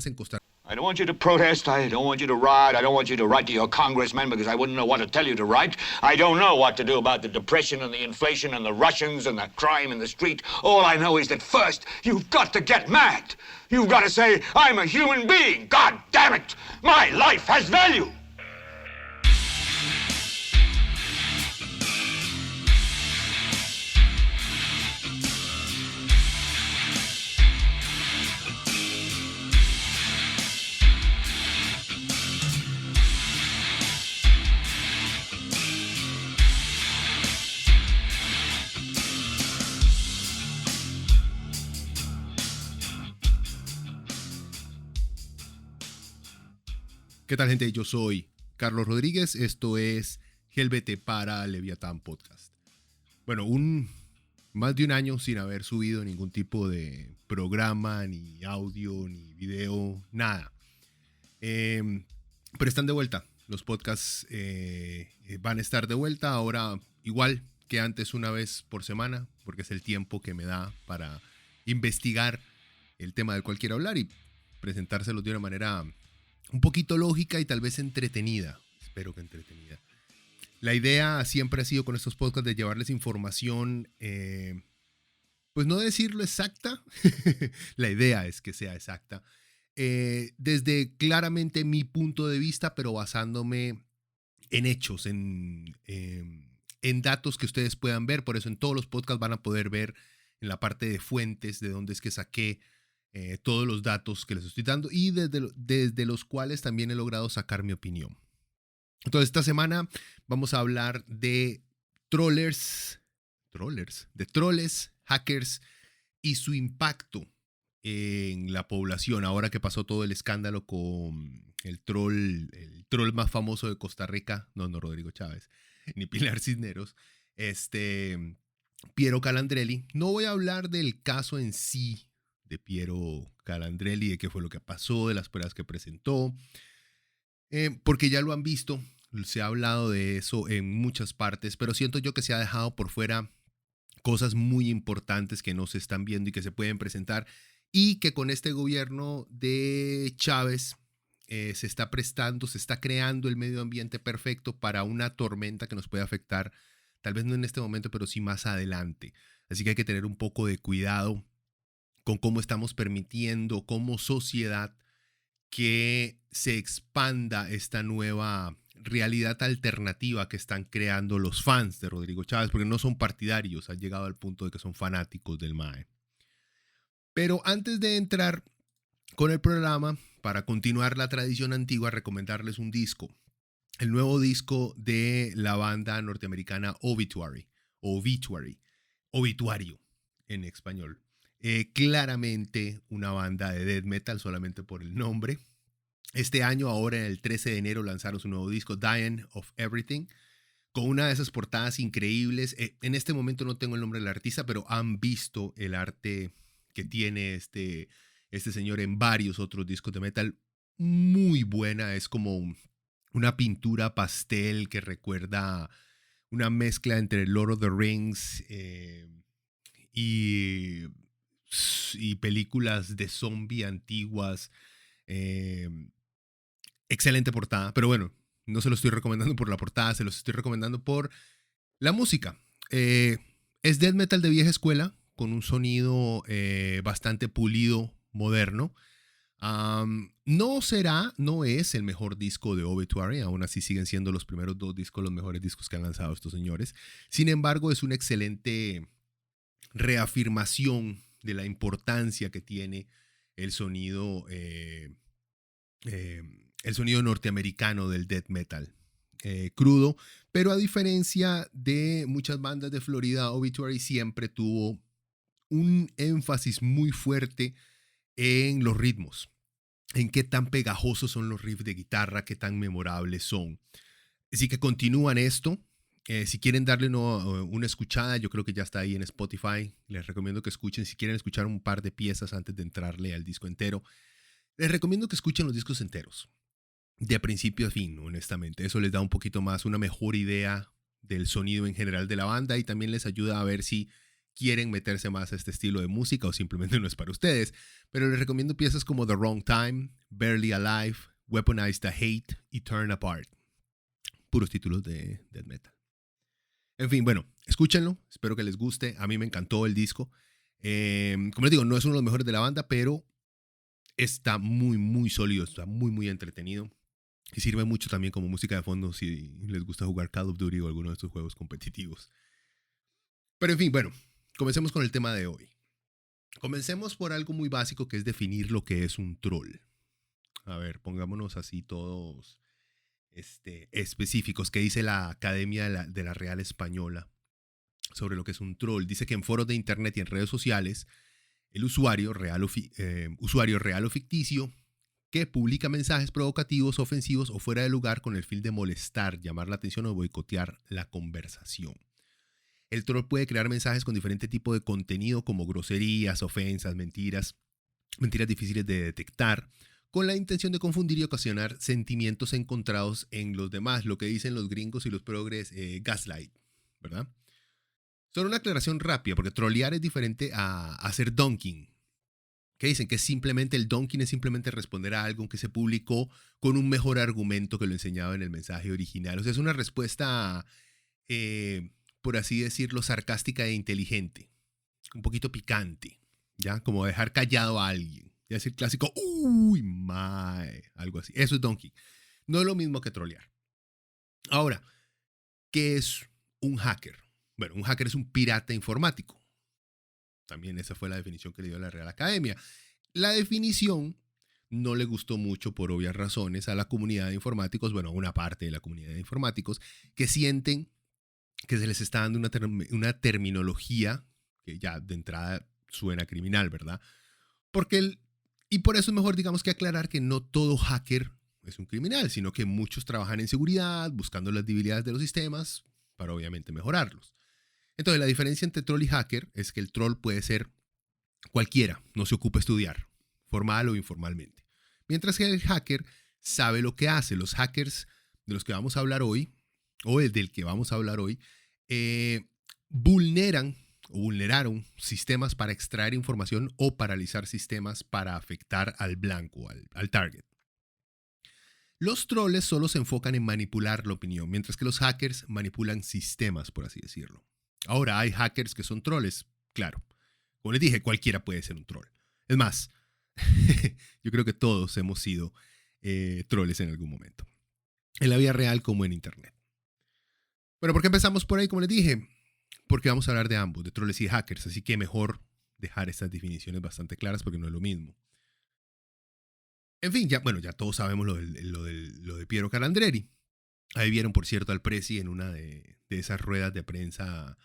en Costa I don't want you to protest. I don't want you to riot. I don't want you to write to your congressman because I wouldn't know what to tell you to write. I don't know what to do about the depression and the inflation and the Russians and the crime in the street. All I know is that first, you've got to get mad. You've got to say, I'm a human being. God damn it. My life has value. ¿Qué tal, gente? Yo soy Carlos Rodríguez. Esto es Gelbete para Leviatán Podcast. Bueno, más de un año sin haber subido ningún tipo de programa, ni audio, ni video, nada. Pero están de vuelta. Los podcasts van a estar de vuelta ahora igual que antes, una vez por semana, porque es el tiempo que me da para investigar el tema del cual quiero hablar y presentárselos de una manera un poquito lógica y tal vez entretenida. Espero que entretenida. La idea siempre ha sido con estos podcasts de llevarles información, pues no decirlo exacta, la idea es que sea exacta, desde claramente mi punto de vista, pero basándome en hechos, en datos que ustedes puedan ver. Por eso en todos los podcasts van a poder ver en la parte de fuentes de dónde es que saqué todos los datos que les estoy dando y desde los cuales también he logrado sacar mi opinión. Entonces, esta semana vamos a hablar de troles, hackers y su impacto en la población. Ahora que pasó todo el escándalo con el troll más famoso de Costa Rica, no Rodrigo Chávez, ni Pilar Cisneros, Piero Calandrelli. No voy a hablar del caso en sí de Piero Calandrelli, de qué fue lo que pasó, de las pruebas que presentó, porque ya lo han visto, se ha hablado de eso en muchas partes, pero siento yo que se ha dejado por fuera cosas muy importantes que no se están viendo y que se pueden presentar, y que con este gobierno de Chávez se está creando el medio ambiente perfecto para una tormenta que nos puede afectar, tal vez no en este momento, pero sí más adelante. Así que hay que tener un poco de cuidado con cómo estamos permitiendo como sociedad que se expanda esta nueva realidad alternativa que están creando los fans de Rodrigo Chávez, porque no son partidarios, han llegado al punto de que son fanáticos del MAE. Pero antes de entrar con el programa, para continuar la tradición antigua, recomendarles un disco, el nuevo disco de la banda norteamericana Obituario en español. Claramente una banda de death metal solamente por el nombre. Este año, ahora el 13 de enero, lanzaron su nuevo disco, Dying of Everything, con una de esas portadas increíbles. En este momento no tengo el nombre del artista, pero han visto el arte que tiene este señor en varios otros discos de metal. Muy buena, es como una pintura pastel que recuerda una mezcla entre Lord of the Rings y películas de zombie antiguas. Excelente portada, pero bueno, no se lo estoy recomendando por la portada, se los estoy recomendando por la música. Es death metal de vieja escuela, con un sonido bastante pulido, moderno. No es el mejor disco de Obituary, aún así siguen siendo los primeros dos discos los mejores discos que han lanzado estos señores. Sin embargo, es una excelente reafirmación de la importancia que tiene el sonido norteamericano del death metal. Crudo, pero a diferencia de muchas bandas de Florida, Obituary siempre tuvo un énfasis muy fuerte en los ritmos, en qué tan pegajosos son los riffs de guitarra, qué tan memorables son. Así que continúan esto. Si quieren darle una escuchada, yo creo que ya está ahí en Spotify. Les recomiendo que escuchen. Si quieren escuchar un par de piezas antes de entrarle al disco entero, les recomiendo que escuchen los discos enteros, de principio a fin, honestamente. Eso les da un poquito más, una mejor idea del sonido en general de la banda y también les ayuda a ver si quieren meterse más a este estilo de música o simplemente no es para ustedes. Pero les recomiendo piezas como The Wrong Time, Barely Alive, Weaponize the Hate y Turn Apart. Puros títulos de death metal. En fin, bueno, escúchenlo, espero que les guste. A mí me encantó el disco. Como les digo, no es uno de los mejores de la banda, pero está muy, muy sólido, está muy, muy entretenido. Y sirve mucho también como música de fondo si les gusta jugar Call of Duty o alguno de estos juegos competitivos. Pero en fin, bueno, comencemos con el tema de hoy. Comencemos por algo muy básico que es definir lo que es un troll. A ver, pongámonos así todos específicos. ¿Qué dice la Academia de la Real Española sobre lo que es un troll? Dice que en foros de internet y en redes sociales, el usuario real o ficticio que publica mensajes provocativos, ofensivos o fuera de lugar con el fin de molestar, llamar la atención o boicotear la conversación. El troll puede crear mensajes con diferente tipo de contenido como groserías, ofensas, mentiras difíciles de detectar, con la intención de confundir y ocasionar sentimientos encontrados en los demás, lo que dicen los gringos y los progres, gaslight, ¿verdad? Solo una aclaración rápida, porque trollear es diferente a hacer donking. Que dicen que simplemente el donking es simplemente responder a algo que se publicó con un mejor argumento que lo enseñaba en el mensaje original. O sea, es una respuesta, por así decirlo, sarcástica e inteligente, un poquito picante, ¿ya? Como dejar callado a alguien. Ya es el clásico, uy, mae, algo así. Eso es donking. No es lo mismo que trollear. Ahora, ¿qué es un hacker? Bueno, un hacker es un pirata informático. También esa fue la definición que le dio la Real Academia. La definición no le gustó mucho por obvias razones a la comunidad de informáticos, bueno, a una parte de la comunidad de informáticos, que sienten que se les está dando una terminología que ya de entrada suena criminal, ¿verdad? Y por eso es mejor, digamos, que aclarar que no todo hacker es un criminal, sino que muchos trabajan en seguridad, buscando las debilidades de los sistemas para obviamente mejorarlos. Entonces, la diferencia entre troll y hacker es que el troll puede ser cualquiera, no se ocupa estudiar, formal o informalmente. Mientras que el hacker sabe lo que hace. Los hackers de los que vamos a hablar hoy, o el del que vamos a hablar hoy, vulneraron sistemas para extraer información o paralizar sistemas para afectar al blanco, al target. Los troles solo se enfocan en manipular la opinión, mientras que los hackers manipulan sistemas, por así decirlo. Ahora, hay hackers que son troles, claro. Como les dije, cualquiera puede ser un troll. Es más, yo creo que todos hemos sido troles en algún momento. En la vida real como en internet. Bueno, ¿por qué empezamos por ahí? Como les dije, porque vamos a hablar de ambos, de troles y hackers. Así que mejor dejar estas definiciones bastante claras porque no es lo mismo. En fin, ya todos sabemos lo de Piero Calandreri. Ahí vieron, por cierto, al Prezi en una de esas ruedas de prensa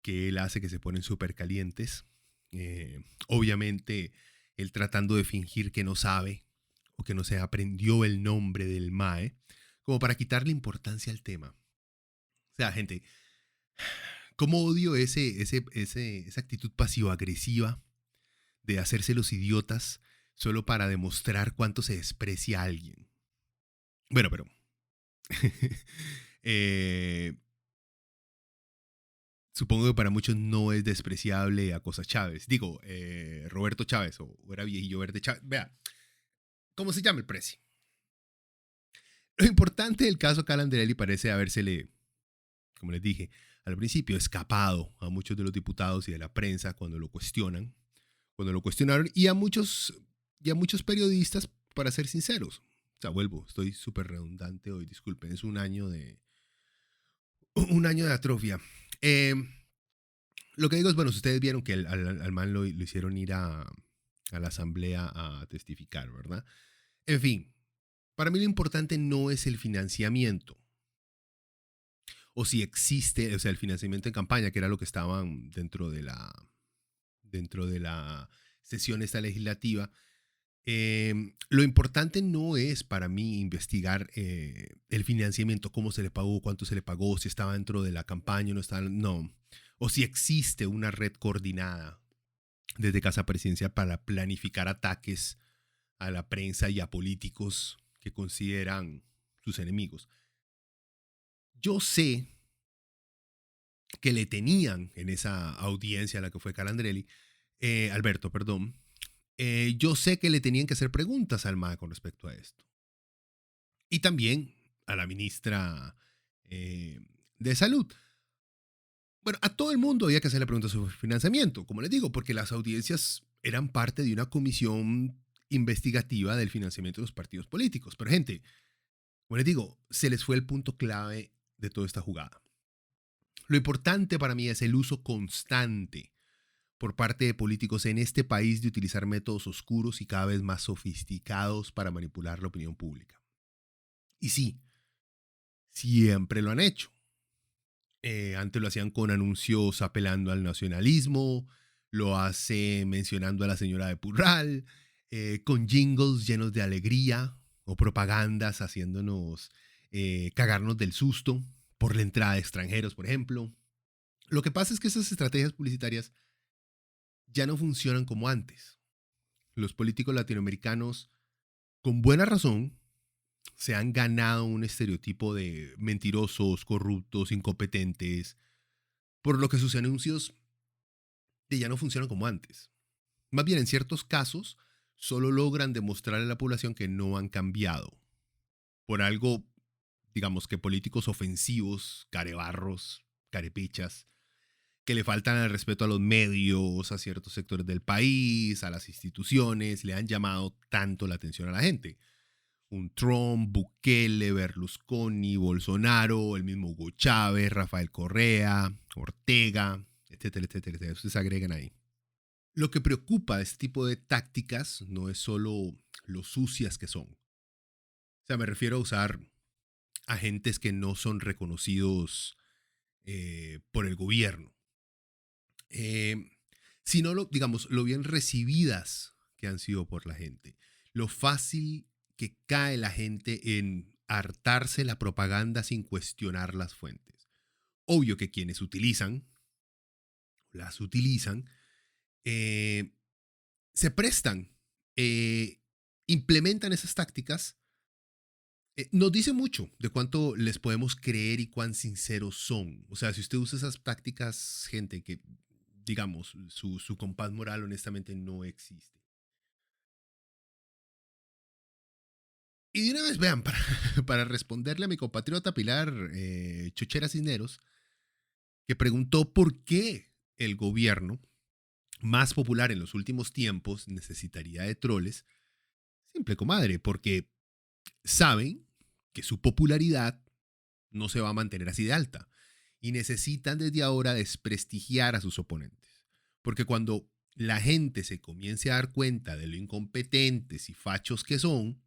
que él hace que se ponen súper calientes. Obviamente, él tratando de fingir que no sabe o que no se aprendió el nombre del MAE, como para quitarle importancia al tema. O sea, gente, ¿cómo odio esa actitud pasivo-agresiva de hacerse los idiotas solo para demostrar cuánto se desprecia a alguien? Bueno, pero supongo que para muchos no es despreciable Acosa Chávez. Digo, Roberto Chávez, o era Viejillo Verde Chávez. Vea, ¿cómo se llama el Prezi? Lo importante del caso Calandrelli parece habérsele, como les dije al principio, escapado a muchos de los diputados y de la prensa cuando lo cuestionaron, y a muchos periodistas, para ser sinceros. O sea, estoy súper redundante hoy, disculpen, es un año de atrofia. Lo que digo es, bueno, si ustedes vieron que al man lo hicieron ir a la asamblea a testificar, ¿verdad? En fin, para mí lo importante no es el financiamiento. O si existe, o sea, el financiamiento en campaña, que era lo que estaban dentro de la sesión esta legislativa. Lo importante no es para mí investigar el financiamiento, cómo se le pagó, cuánto se le pagó, si estaba dentro de la campaña o no estaba, no. O si existe una red coordinada desde Casa Presidencial para planificar ataques a la prensa y a políticos que consideran sus enemigos. Yo sé que le tenían en esa audiencia a la que fue Calandrelli, Alberto, perdón, yo sé que le tenían que hacer preguntas al MAE con respecto a esto. Y también a la ministra de Salud. Bueno, a todo el mundo había que hacerle preguntas sobre financiamiento, como les digo, porque las audiencias eran parte de una comisión investigativa del financiamiento de los partidos políticos. Pero gente, como les digo, se les fue el punto clave de toda esta jugada. Lo importante para mí es el uso constante por parte de políticos en este país de utilizar métodos oscuros y cada vez más sofisticados para manipular la opinión pública. Y sí, siempre lo han hecho. Antes lo hacían con anuncios apelando al nacionalismo, lo hace mencionando a la señora de Purral, con jingles llenos de alegría o propagandas haciéndonos cagarnos del susto por la entrada de extranjeros, por ejemplo. Lo que pasa es que esas estrategias publicitarias ya no funcionan como antes. Los políticos latinoamericanos, con buena razón, se han ganado un estereotipo de mentirosos, corruptos, incompetentes, por lo que sus anuncios ya no funcionan como antes. Más bien, en ciertos casos, solo logran demostrarle a la población que no han cambiado. Por algo, digamos que políticos ofensivos, carebarros, carepichas, que le faltan al respeto a los medios, a ciertos sectores del país, a las instituciones, le han llamado tanto la atención a la gente. Un Trump, Bukele, Berlusconi, Bolsonaro, el mismo Hugo Chávez, Rafael Correa, Ortega, etcétera, etcétera, etcétera. Ustedes agregan ahí. Lo que preocupa de este tipo de tácticas no es solo lo sucias que son. O sea, me refiero a usar agentes que no son reconocidos por el gobierno. Sino, digamos, lo bien recibidas que han sido por la gente. Lo fácil que cae la gente en hartarse la propaganda sin cuestionar las fuentes. Obvio que quienes las utilizan, se prestan, implementan esas tácticas. Nos dice mucho de cuánto les podemos creer y cuán sinceros son. O sea, si usted usa esas tácticas, gente que, digamos, su compás moral honestamente no existe. Y de una vez, vean, para responderle a mi compatriota Pilar Chochera Cisneros, que preguntó por qué el gobierno más popular en los últimos tiempos necesitaría de troles, simple comadre, porque saben que su popularidad no se va a mantener así de alta y necesitan desde ahora desprestigiar a sus oponentes. Porque cuando la gente se comience a dar cuenta de lo incompetentes y fachos que son,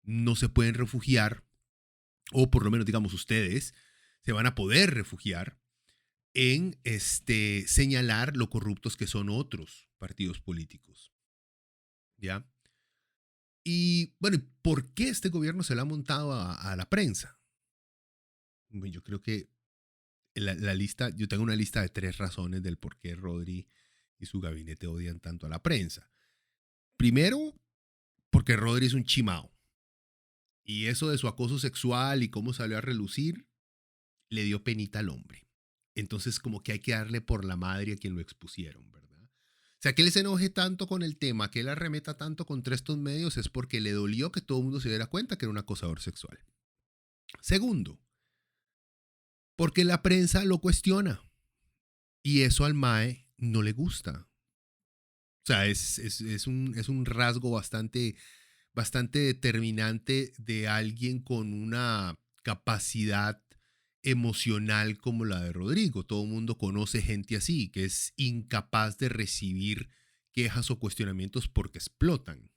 no se pueden refugiar, o por lo menos digamos ustedes, se van a poder refugiar en señalar lo corruptos que son otros partidos políticos. ¿Ya? Y bueno, ¿por qué este gobierno se lo ha montado a la prensa? Bueno, yo creo que la lista, yo tengo una lista de 3 razones del por qué Rodri y su gabinete odian tanto a la prensa. Primero, porque Rodri es un chimao. Y eso de su acoso sexual y cómo salió a relucir, le dio penita al hombre. Entonces, como que hay que darle por la madre a quien lo expusieron, ¿verdad? O sea, que él se enoje tanto con el tema, que él arremeta tanto contra estos medios, es porque le dolió que todo el mundo se diera cuenta que era un acosador sexual. Segundo, porque la prensa lo cuestiona. Y eso al MAE no le gusta. O sea, es un rasgo bastante determinante de alguien con una capacidad emocional como la de Rodrigo. Todo el mundo conoce gente así, que es incapaz de recibir quejas o cuestionamientos porque explotan.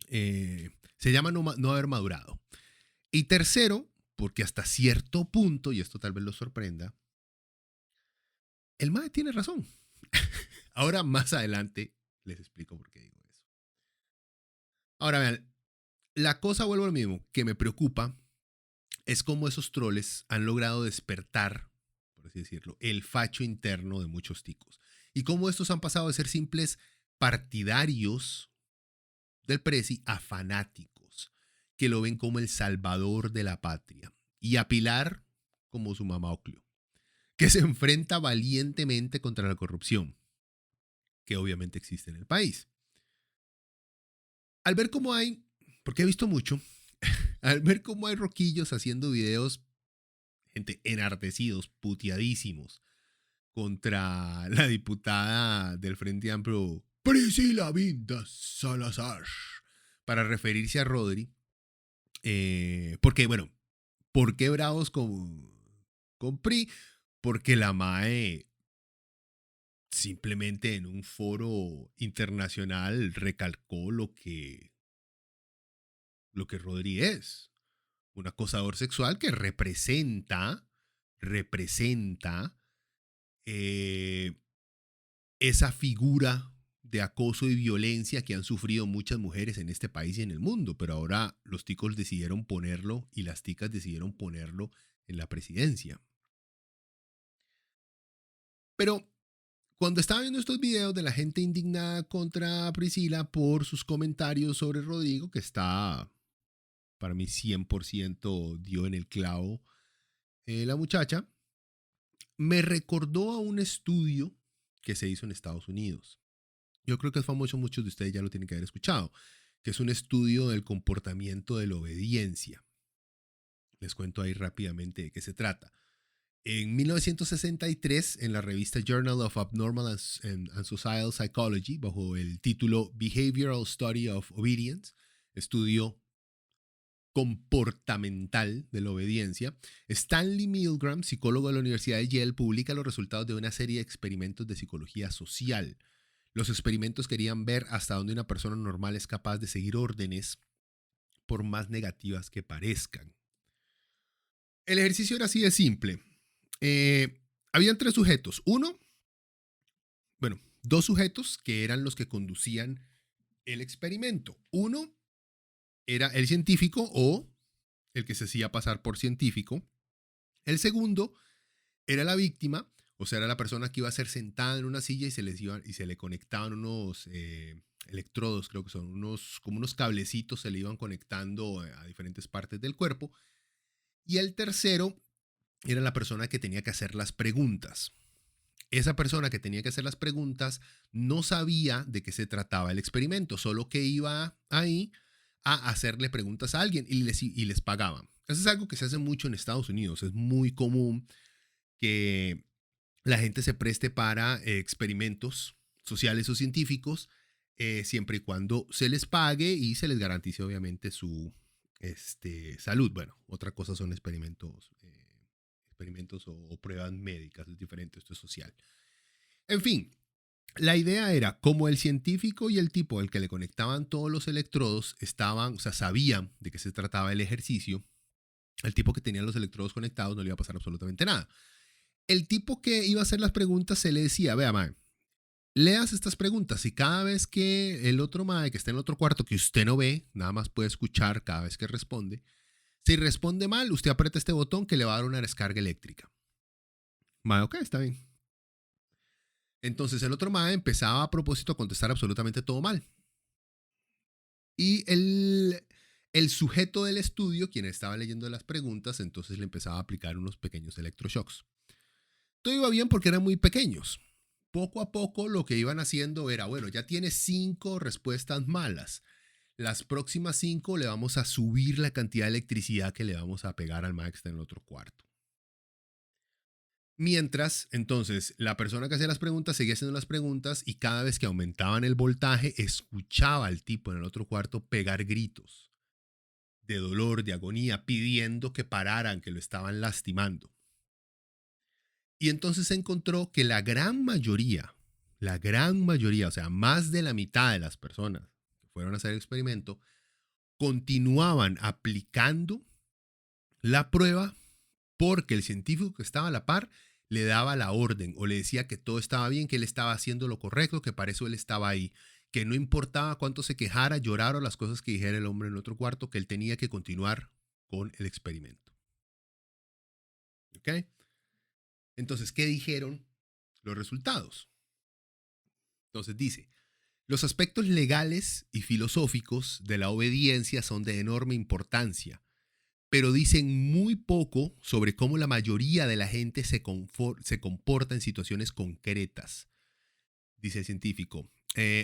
Se llama no haber madurado. Y tercero, porque hasta cierto punto, y esto tal vez lo sorprenda, el MAE tiene razón. Ahora, más adelante, les explico por qué digo eso. Ahora, vean, la cosa, vuelvo a lo mismo, que me preocupa es cómo esos troles han logrado despertar, por así decirlo, el facho interno de muchos ticos. Y cómo estos han pasado de ser simples partidarios del presi a fanáticos, que lo ven como el salvador de la patria. Y a Pilar como su mamá Oclio. que se enfrenta valientemente contra la corrupción, que obviamente existe en el país. Al ver cómo hay, porque he visto mucho, al ver cómo hay roquillos haciendo videos, gente enardecidos, puteadísimos, contra la diputada del Frente Amplio, Priscila Vindas Salazar, para referirse a Rodri, porque, bueno, ¿por qué bravos con PRI? Porque la MAE simplemente en un foro internacional recalcó lo que Rodri es. Un acosador sexual que representa eh, esa figura de acoso y violencia que han sufrido muchas mujeres en este país y en el mundo, pero ahora los ticos decidieron ponerlo y las ticas decidieron ponerlo en la presidencia. Pero cuando estaba viendo estos videos de la gente indignada contra Priscila por sus comentarios sobre Rodrigo, que está, para mí 100% dio en el clavo la muchacha, me recordó a un estudio que se hizo en Estados Unidos. Yo creo que es famoso, muchos de ustedes ya lo tienen que haber escuchado, que es un estudio del comportamiento de la obediencia. Les cuento ahí rápidamente de qué se trata. En 1963, en la revista Journal of Abnormal and Societal Psychology, bajo el título Behavioral Study of Obedience, estudio comportamental de la obediencia, Stanley Milgram, psicólogo de la Universidad de Yale, publica los resultados de una serie de experimentos de psicología social. Los experimentos querían ver hasta dónde una persona normal es capaz de seguir órdenes, por más negativas que parezcan. El ejercicio era así de simple. Habían tres sujetos. Dos sujetos que eran los que conducían el experimento. Uno era el científico o el que se hacía pasar por científico. El segundo era la víctima, o sea, era la persona que iba a ser sentada en una silla y se le conectaban unos electrodos, creo que son como unos cablecitos, se le iban conectando a diferentes partes del cuerpo. Y el tercero era la persona que tenía que hacer las preguntas. Esa persona que tenía que hacer las preguntas no sabía de qué se trataba el experimento, solo que iba ahí a hacerle preguntas a alguien y les pagaban. Eso es algo que se hace mucho en Estados Unidos. Es muy común que la gente se preste para experimentos sociales o científicos, siempre y cuando se les pague y se les garantice obviamente su salud. Bueno, otra cosa son experimentos o pruebas médicas, es diferente, esto es social. En fin, la idea era, como el científico y el tipo al que le conectaban todos los electrodos sabían de qué se trataba el ejercicio, al tipo que tenía los electrodos conectados no le iba a pasar absolutamente nada. El tipo que iba a hacer las preguntas se le decía, vea, mae, leas estas preguntas y cada vez que el otro mae que está en el otro cuarto que usted no ve, nada más puede escuchar cada vez que responde, si responde mal, usted aprieta este botón que le va a dar una descarga eléctrica. Mae, ok, está bien. Entonces el otro mae empezaba a propósito a contestar absolutamente todo mal. Y el sujeto del estudio, quien estaba leyendo las preguntas, entonces le empezaba a aplicar unos pequeños electroshocks. Todo iba bien porque eran muy pequeños. Poco a poco lo que iban haciendo era, bueno, ya tiene 5 respuestas malas. Las próximas 5 le vamos a subir la cantidad de electricidad que le vamos a pegar al mae que está en el otro cuarto. Mientras, entonces, la persona que hacía las preguntas seguía haciendo las preguntas y cada vez que aumentaban el voltaje, escuchaba al tipo en el otro cuarto pegar gritos de dolor, de agonía, pidiendo que pararan, que lo estaban lastimando. Y entonces se encontró que la gran mayoría, o sea, más de la mitad de las personas que fueron a hacer el experimento, continuaban aplicando la prueba porque el científico que estaba a la par le daba la orden o le decía que todo estaba bien, que él estaba haciendo lo correcto, que para eso él estaba ahí, que no importaba cuánto se quejara, llorara o las cosas que dijera el hombre en el otro cuarto, que él tenía que continuar con el experimento. ¿Ok? Entonces, ¿qué dijeron los resultados? Entonces dice, los aspectos legales y filosóficos de la obediencia son de enorme importancia, pero dicen muy poco sobre cómo la mayoría de la gente se comporta en situaciones concretas, dice el científico.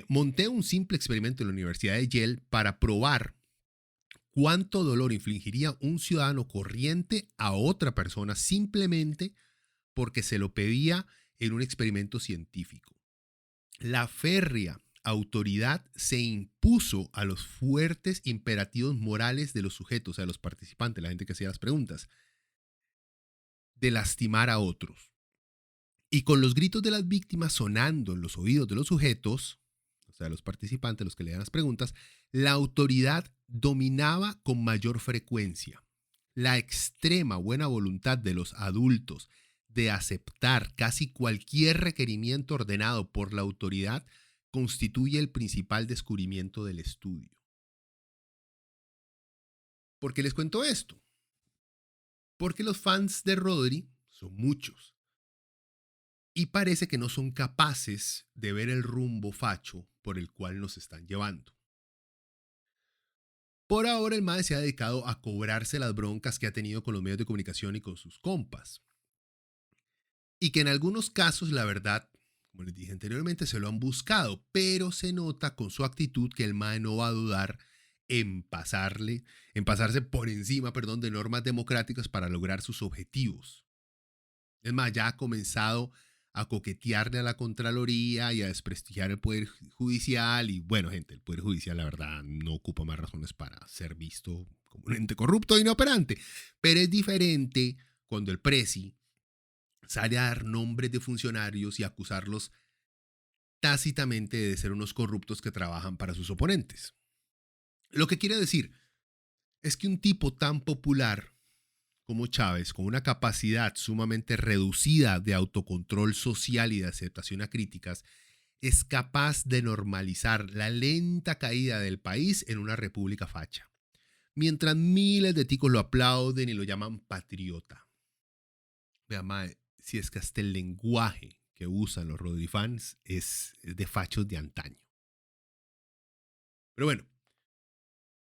Monté un simple experimento en la Universidad de Yale para probar cuánto dolor infligiría un ciudadano corriente a otra persona simplemente porque se lo pedía en un experimento científico. La férrea autoridad se impuso a los fuertes imperativos morales de los sujetos, a los participantes, la gente que hacía las preguntas, de lastimar a otros. Y con los gritos de las víctimas sonando en los oídos de los sujetos, o sea, los participantes, los que leían las preguntas, la autoridad dominaba con mayor frecuencia. La extrema buena voluntad de los adultos de aceptar casi cualquier requerimiento ordenado por la autoridad constituye el principal descubrimiento del estudio. ¿Por qué les cuento esto? Porque los fans de Rodri son muchos y parece que no son capaces de ver el rumbo facho por el cual nos están llevando. Por ahora el mae se ha dedicado a cobrarse las broncas que ha tenido con los medios de comunicación y con sus compas. Y que en algunos casos, la verdad, como les dije anteriormente, se lo han buscado, pero se nota con su actitud que el mae no va a dudar en pasarse por encima, de normas democráticas para lograr sus objetivos. Es más, ya ha comenzado a coquetearle a la Contraloría y a desprestigiar el Poder Judicial. Y bueno, gente, el Poder Judicial, la verdad, no ocupa más razones para ser visto como un ente corrupto e inoperante. Pero es diferente cuando el presi sale a dar nombres de funcionarios y acusarlos tácitamente de ser unos corruptos que trabajan para sus oponentes. Lo que quiere decir es que un tipo tan popular como Chávez, con una capacidad sumamente reducida de autocontrol social y de aceptación a críticas, es capaz de normalizar la lenta caída del país en una república facha, mientras miles de ticos lo aplauden y lo llaman patriota. Vea, mae, si es que hasta el lenguaje que usan los Rodrifans es de fachos de antaño. Pero bueno,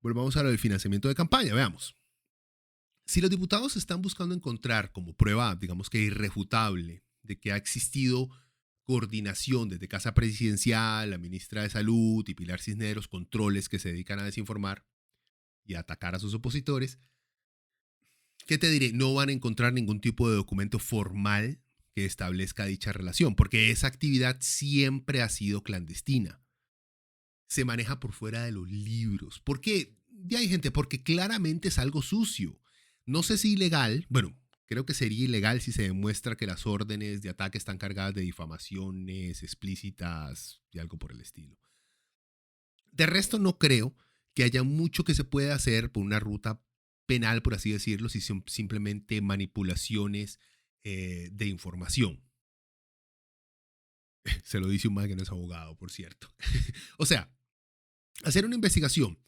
volvamos a lo del financiamiento de campaña, veamos. Si los diputados están buscando encontrar como prueba, digamos que irrefutable, de que ha existido coordinación desde Casa Presidencial, la ministra de Salud y Pilar Cisneros, controles que se dedican a desinformar y a atacar a sus opositores, ¿qué te diré? No van a encontrar ningún tipo de documento formal que establezca dicha relación, porque esa actividad siempre ha sido clandestina. Se maneja por fuera de los libros. ¿Por qué? Ya hay gente, porque claramente es algo sucio. No sé si ilegal, bueno, creo que sería ilegal si se demuestra que las órdenes de ataque están cargadas de difamaciones explícitas y algo por el estilo. De resto, no creo que haya mucho que se pueda hacer por una ruta penal, por así decirlo, si son simplemente manipulaciones de información. Se lo dice un man que no es abogado, por cierto. O sea, hacer una investigación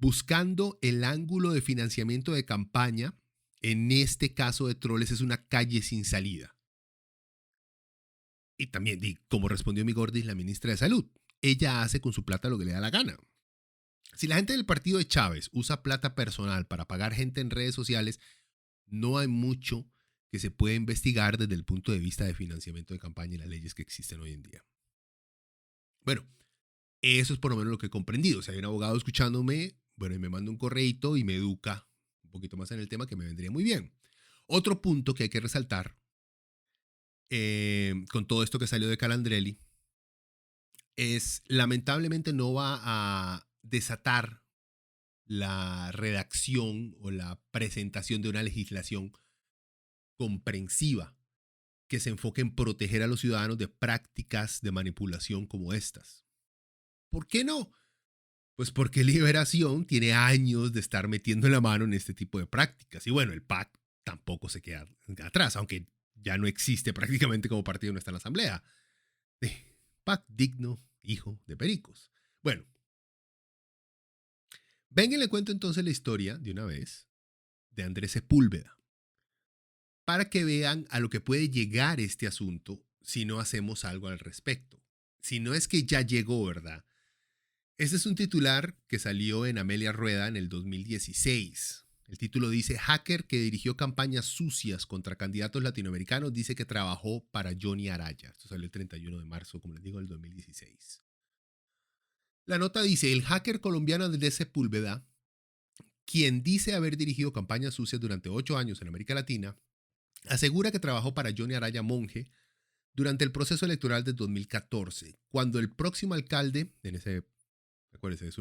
buscando el ángulo de financiamiento de campaña, en este caso de troles, es una calle sin salida. Y también, como respondió mi gordis, la ministra de Salud, ella hace con su plata lo que le da la gana. Si la gente del partido de Chávez usa plata personal para pagar gente en redes sociales, no hay mucho que se pueda investigar desde el punto de vista de financiamiento de campaña y las leyes que existen hoy en día. Bueno, eso es por lo menos lo que he comprendido. Si hay un abogado escuchándome, bueno, y me manda un correíto y me educa un poquito más en el tema, que me vendría muy bien. Otro punto que hay que resaltar con todo esto que salió de Calandrelli es, lamentablemente no va a desatar la redacción o la presentación de una legislación comprensiva que se enfoque en proteger a los ciudadanos de prácticas de manipulación como estas. ¿Por qué no? Pues porque Liberación tiene años de estar metiendo la mano en este tipo de prácticas. Y bueno, el PAC tampoco se queda atrás, aunque ya no existe prácticamente como partido, no está en la asamblea. PAC digno, hijo de pericos. Bueno, venga y le cuento entonces la historia de una vez de Andrés Sepúlveda, para que vean a lo que puede llegar este asunto si no hacemos algo al respecto. Si no es que ya llegó, ¿verdad? Este es un titular que salió en Amelia Rueda en el 2016. El título dice: hacker que dirigió campañas sucias contra candidatos latinoamericanos dice que trabajó para Johnny Araya. Esto salió el 31 de marzo, como les digo, del 2016. La nota dice: el hacker colombiano Andrés Sepúlveda, quien dice haber dirigido campañas sucias durante 8 años en América Latina, asegura que trabajó para Johnny Araya Monge durante el proceso electoral de 2014, cuando el próximo alcalde, acuérdense, es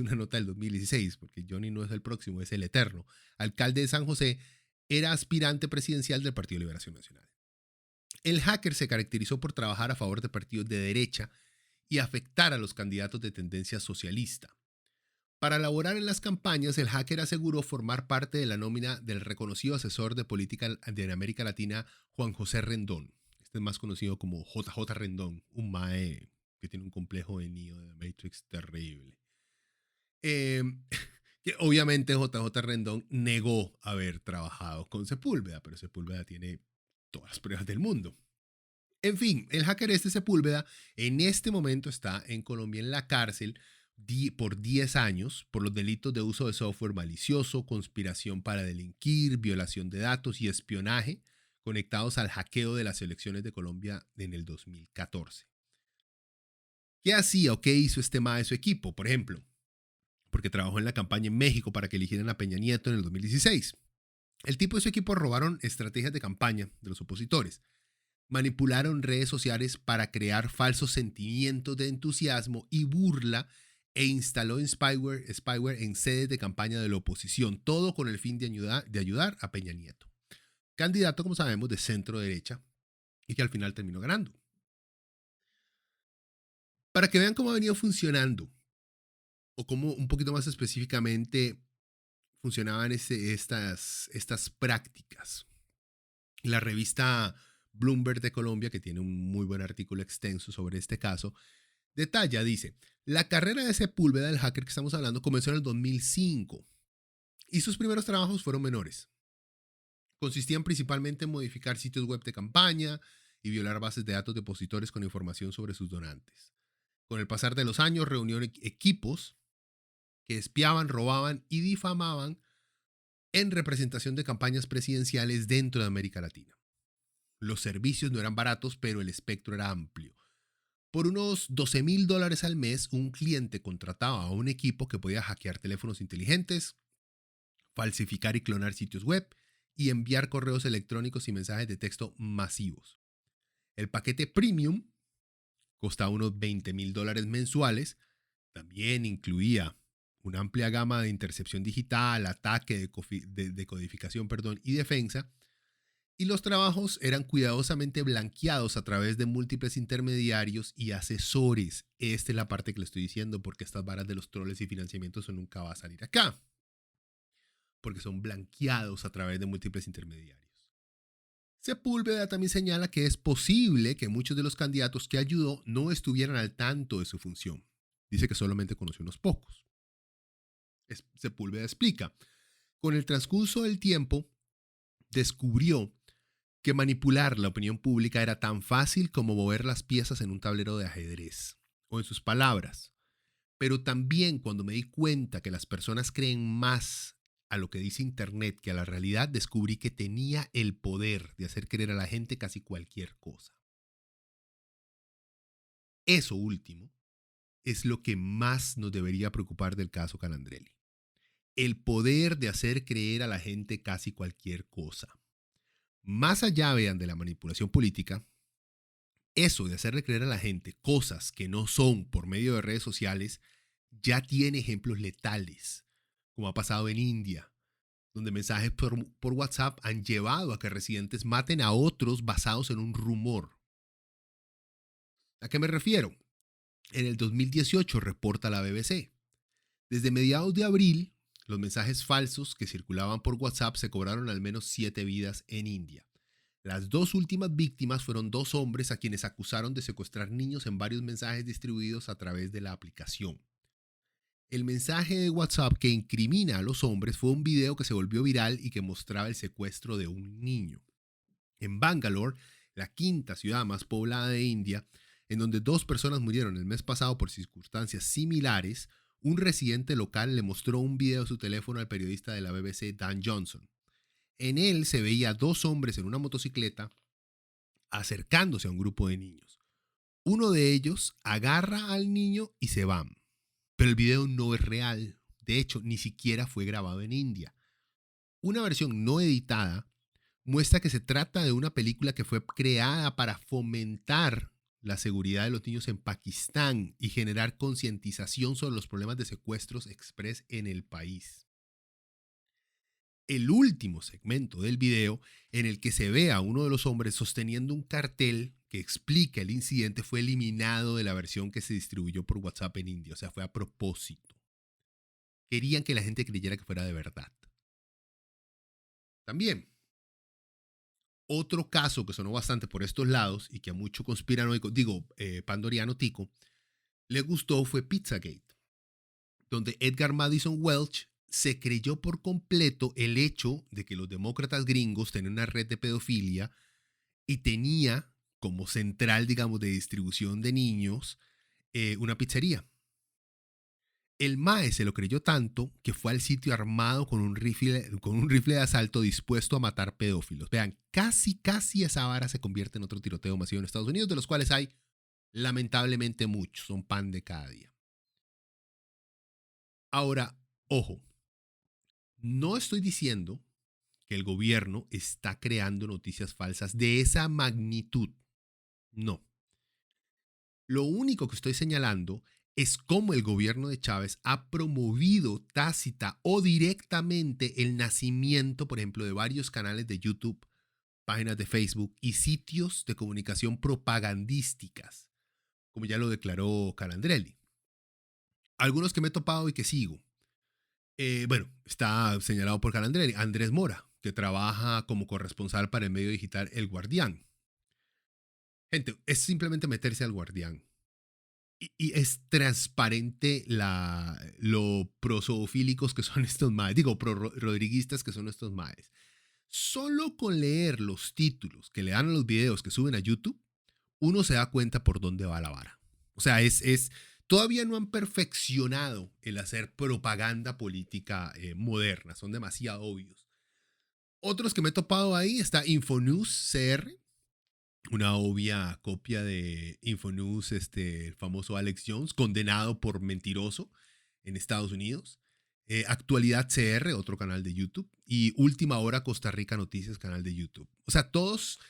una nota del 2016, porque Johnny no es el próximo, es el eterno, alcalde de San José, era aspirante presidencial del Partido de Liberación Nacional. El hacker se caracterizó por trabajar a favor de partidos de derecha y afectar a los candidatos de tendencia socialista. Para elaborar en las campañas, el hacker aseguró formar parte de la nómina del reconocido asesor de política de América Latina, Juan José Rendón. Este es más conocido como JJ Rendón, un mae que tiene un complejo de Neo de Matrix terrible. Que obviamente JJ Rendón negó haber trabajado con Sepúlveda, pero Sepúlveda tiene todas las pruebas del mundo. En fin, el hacker Sepúlveda en este momento está en Colombia en la cárcel por 10 años por los delitos de uso de software malicioso, conspiración para delinquir, violación de datos y espionaje conectados al hackeo de las elecciones de Colombia en el 2014. ¿Qué hacía o qué hizo este mae de su equipo? Por ejemplo, porque trabajó en la campaña en México para que eligieran a Peña Nieto en el 2016. El tipo y su equipo robaron estrategias de campaña de los opositores, manipularon redes sociales para crear falsos sentimientos de entusiasmo y burla e instaló spyware en sedes de campaña de la oposición, todo con el fin de ayudar a Peña Nieto, candidato, como sabemos, de centro derecha y que al final terminó ganando. Para que vean cómo ha venido funcionando, o cómo un poquito más específicamente funcionaban estas prácticas. La revista Bloomberg de Colombia, que tiene un muy buen artículo extenso sobre este caso, detalla, dice: la carrera de Sepúlveda, del hacker que estamos hablando, comenzó en el 2005 y sus primeros trabajos fueron menores. Consistían principalmente en modificar sitios web de campaña y violar bases de datos de opositores con información sobre sus donantes. Con el pasar de los años, reunió equipos que espiaban, robaban y difamaban en representación de campañas presidenciales dentro de América Latina. Los servicios no eran baratos, pero el espectro era amplio. Por unos $12,000 al mes, un cliente contrataba a un equipo que podía hackear teléfonos inteligentes, falsificar y clonar sitios web y enviar correos electrónicos y mensajes de texto masivos. El paquete premium costaba unos $20,000 mensuales. También incluía una amplia gama de intercepción digital, ataque de codificación y defensa. Y los trabajos eran cuidadosamente blanqueados a través de múltiples intermediarios y asesores. Esta es la parte que le estoy diciendo, porque estas varas de los troles y financiamientos eso nunca va a salir acá. Porque son blanqueados a través de múltiples intermediarios. Sepúlveda también señala que es posible que muchos de los candidatos que ayudó no estuvieran al tanto de su función. Dice que solamente conoció unos pocos. Sepúlveda explica: con el transcurso del tiempo, descubrió que manipular la opinión pública era tan fácil como mover las piezas en un tablero de ajedrez. O en sus palabras: pero también cuando me di cuenta que las personas creen más a lo que dice Internet que a la realidad, descubrí que tenía el poder de hacer creer a la gente casi cualquier cosa. Eso último es lo que más nos debería preocupar del caso Calandrelli. El poder de hacer creer a la gente casi cualquier cosa. Más allá, vean, de la manipulación política, eso de hacerle creer a la gente cosas que no son por medio de redes sociales ya tiene ejemplos letales, como ha pasado en India, donde mensajes por WhatsApp han llevado a que residentes maten a otros basados en un rumor. ¿A qué me refiero? En el 2018 reporta la BBC. Desde mediados de abril, los mensajes falsos que circulaban por WhatsApp se cobraron al menos 7 vidas en India. Las 2 últimas víctimas fueron 2 hombres a quienes acusaron de secuestrar niños en varios mensajes distribuidos a través de la aplicación. El mensaje de WhatsApp que incrimina a los hombres fue un video que se volvió viral y que mostraba el secuestro de un niño. En Bangalore, la 5ª ciudad más poblada de India, en donde 2 personas murieron el mes pasado por circunstancias similares, un residente local le mostró un video de su teléfono al periodista de la BBC Dan Johnson. En él se veía 2 hombres en una motocicleta acercándose a un grupo de niños. Uno de ellos agarra al niño y se van. Pero el video no es real. De hecho, ni siquiera fue grabado en India. Una versión no editada muestra que se trata de una película que fue creada para fomentar la seguridad de los niños en Pakistán y generar concientización sobre los problemas de secuestros express en el país. El último segmento del video, en el que se ve a uno de los hombres sosteniendo un cartel que explica el incidente, fue eliminado de la versión que se distribuyó por WhatsApp en India. O sea, fue a propósito. Querían que la gente creyera que fuera de verdad. También, otro caso que sonó bastante por estos lados y que a mucho conspiranoico, pandoriano tico, le gustó fue Pizzagate, donde Edgar Madison Welch se creyó por completo el hecho de que los demócratas gringos tenían una red de pedofilia y tenía como central, digamos, de distribución de niños una pizzería. El mae se lo creyó tanto que fue al sitio armado con un rifle de asalto dispuesto a matar pedófilos. Vean, casi esa vara se convierte en otro tiroteo masivo en Estados Unidos, de los cuales hay lamentablemente muchos, son pan de cada día. Ahora, ojo, no estoy diciendo que el gobierno está creando noticias falsas de esa magnitud. No. Lo único que estoy señalando es cómo el gobierno de Chávez ha promovido tácita o directamente el nacimiento, por ejemplo, de varios canales de YouTube, páginas de Facebook y sitios de comunicación propagandísticas, como ya lo declaró Calandrelli. Algunos que me he topado y que sigo. Está señalado por Calandrelli, Andrés Mora, que trabaja como corresponsal para el medio digital El Guardián. Gente, es simplemente meterse al Guardián. Y es transparente lo prozoofílicos que son estos maes, pro-rodriguistas que son estos maes. Solo con leer los títulos que le dan a los videos que suben a YouTube, uno se da cuenta por dónde va la vara. O sea, todavía no han perfeccionado el hacer propaganda política moderna, son demasiado obvios. Otros que me he topado ahí está Infonews CR, una obvia copia de Infonews, el famoso Alex Jones, condenado por mentiroso en Estados Unidos. Actualidad CR, otro canal de YouTube. Y Última Hora Costa Rica Noticias, canal de YouTube. O sea, todos,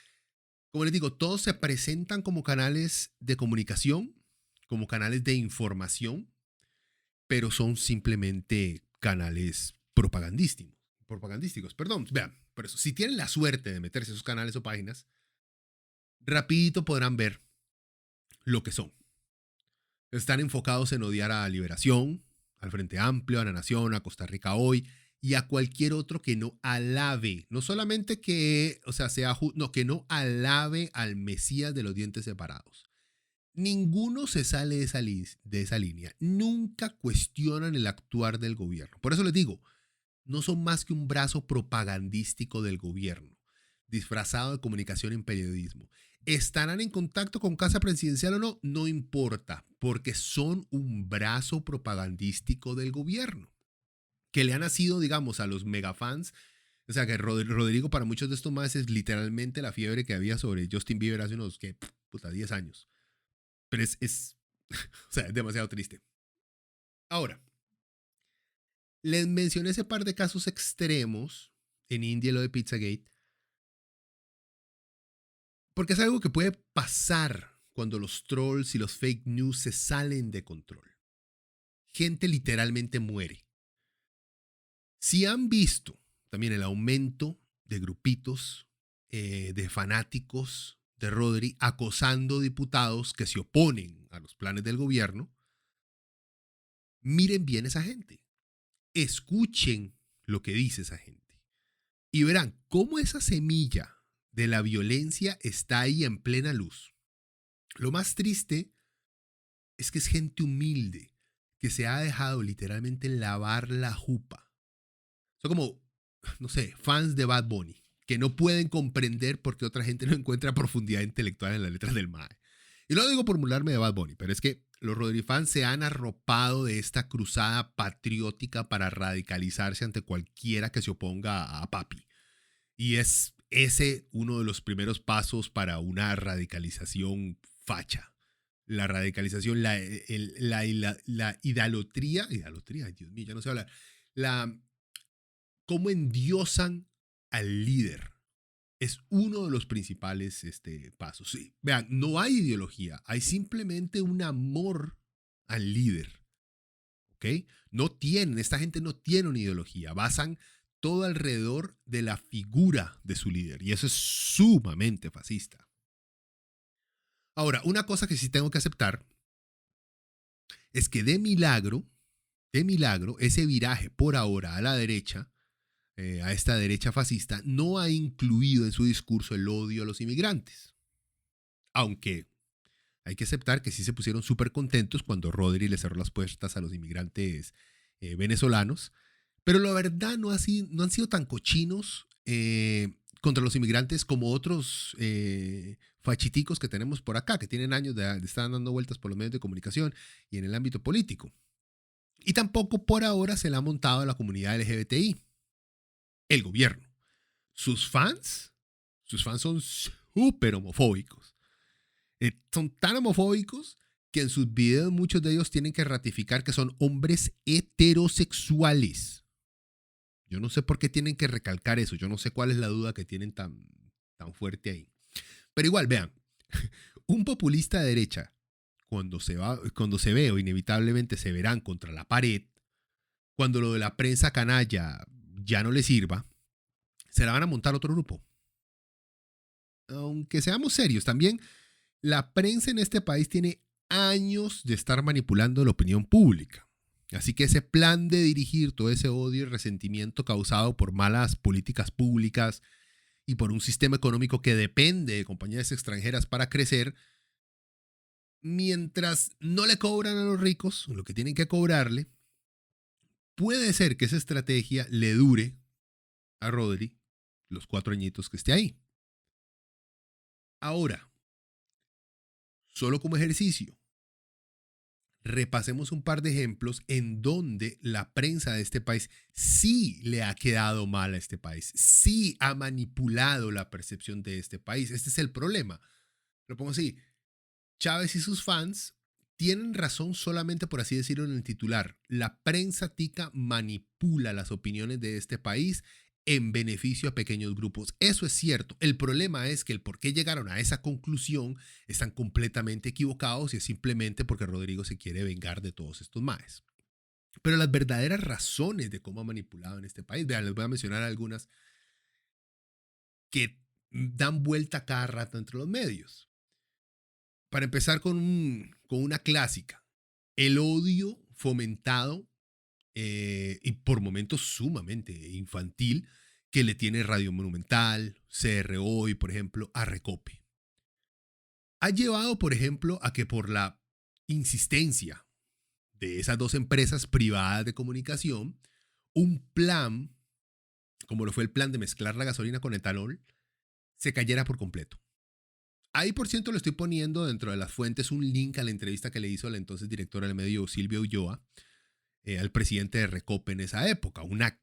como les digo, todos se presentan como canales de comunicación, como canales de información, pero son simplemente canales propagandísticos. Vean, por eso, si tienen la suerte de meterse a esos canales o páginas, rapidito podrán ver lo que son. Están enfocados en odiar a Liberación, al Frente Amplio, a La Nación, a Costa Rica Hoy y a cualquier otro que no alabe, no solamente que no alabe al Mesías de los dientes separados. Ninguno se sale de esa línea. Nunca cuestionan el actuar del gobierno. Por eso les digo, no son más que un brazo propagandístico del gobierno, disfrazado de comunicación en periodismo. ¿Estarán en contacto con Casa Presidencial o no? No importa, porque son un brazo propagandístico del gobierno, que le ha nacido, digamos, a los megafans. O sea, que Rodrigo para muchos de estos más es literalmente la fiebre que había sobre Justin Bieber hace unos, 10 años. Pero es demasiado triste. Ahora, les mencioné ese par de casos extremos en India, lo de Pizzagate, porque es algo que puede pasar cuando los trolls y los fake news se salen de control. Gente literalmente muere. Si han visto también el aumento de grupitos de fanáticos de Rodri acosando diputados que se oponen a los planes del gobierno, miren bien esa gente. Escuchen lo que dice esa gente. Y verán cómo esa semilla de la violencia está ahí en plena luz. Lo más triste es que es gente humilde que se ha dejado literalmente lavar la jupa. Son como, no sé, fans de Bad Bunny, que no pueden comprender por qué otra gente no encuentra profundidad intelectual en las letras del mae. Y no lo digo por burlarme de Bad Bunny, pero es que los Rodri fans se han arropado de esta cruzada patriótica para radicalizarse ante cualquiera que se oponga a Papi. Y es ese uno de los primeros pasos para una radicalización facha. La radicalización, la idolatría, ay, Dios mío, ya no sé hablar, cómo endiosan al líder. Es uno de los principales pasos. Sí, vean, no hay ideología, hay simplemente un amor al líder. ¿Ok? Esta gente no tiene una ideología, basan todo alrededor de la figura de su líder. Y eso es sumamente fascista. Ahora, una cosa que sí tengo que aceptar es que de milagro, ese viraje por ahora a la derecha, a esta derecha fascista, no ha incluido en su discurso el odio a los inmigrantes. Aunque hay que aceptar que sí se pusieron súper contentos cuando Rodri le cerró las puertas a los inmigrantes venezolanos. Pero la verdad no han sido tan cochinos contra los inmigrantes como otros fachiticos que tenemos por acá, que tienen años de estar dando vueltas por los medios de comunicación y en el ámbito político. Y tampoco por ahora se le ha montado a la comunidad LGBTI. El gobierno. Sus fans son súper homofóbicos. Son tan homofóbicos que en sus videos muchos de ellos tienen que ratificar que son hombres heterosexuales. Yo no sé por qué tienen que recalcar eso. Yo no sé cuál es la duda que tienen tan fuerte ahí. Pero igual, vean, un populista de derecha, cuando se ve o inevitablemente se verán contra la pared, cuando lo de la prensa canalla ya no le sirva, se la van a montar otro grupo. Aunque seamos serios, también la prensa en este país tiene años de estar manipulando la opinión pública. Así que ese plan de dirigir todo ese odio y resentimiento causado por malas políticas públicas y por un sistema económico que depende de compañías extranjeras para crecer, mientras no le cobran a los ricos lo que tienen que cobrarle, puede ser que esa estrategia le dure a Rodri los 4 añitos que esté ahí. Ahora, solo como ejercicio, repasemos un par de ejemplos en donde la prensa de este país sí le ha quedado mal a este país, sí ha manipulado la percepción de este país. Este es el problema. Lo pongo así. Chávez y sus fans tienen razón solamente por así decirlo en el titular. La prensa tica manipula las opiniones de este país en beneficio a pequeños grupos. Eso es cierto. El problema es que el por qué llegaron a esa conclusión están completamente equivocados y es simplemente porque Rodrigo se quiere vengar de todos estos maes. Pero las verdaderas razones de cómo ha manipulado en este país, vean, les voy a mencionar algunas que dan vuelta cada rato entre los medios. Para empezar con una clásica, el odio fomentado y por momentos sumamente infantil que le tiene Radio Monumental, CRO y, por ejemplo, a Recope. Ha llevado, por ejemplo, a que por la insistencia de esas dos empresas privadas de comunicación, un plan, como lo fue el plan de mezclar la gasolina con etanol, se cayera por completo. Ahí, por cierto, le estoy poniendo dentro de las fuentes un link a la entrevista que le hizo la entonces directora del medio, Silvia Ulloa, al presidente de Recope en esa época. Una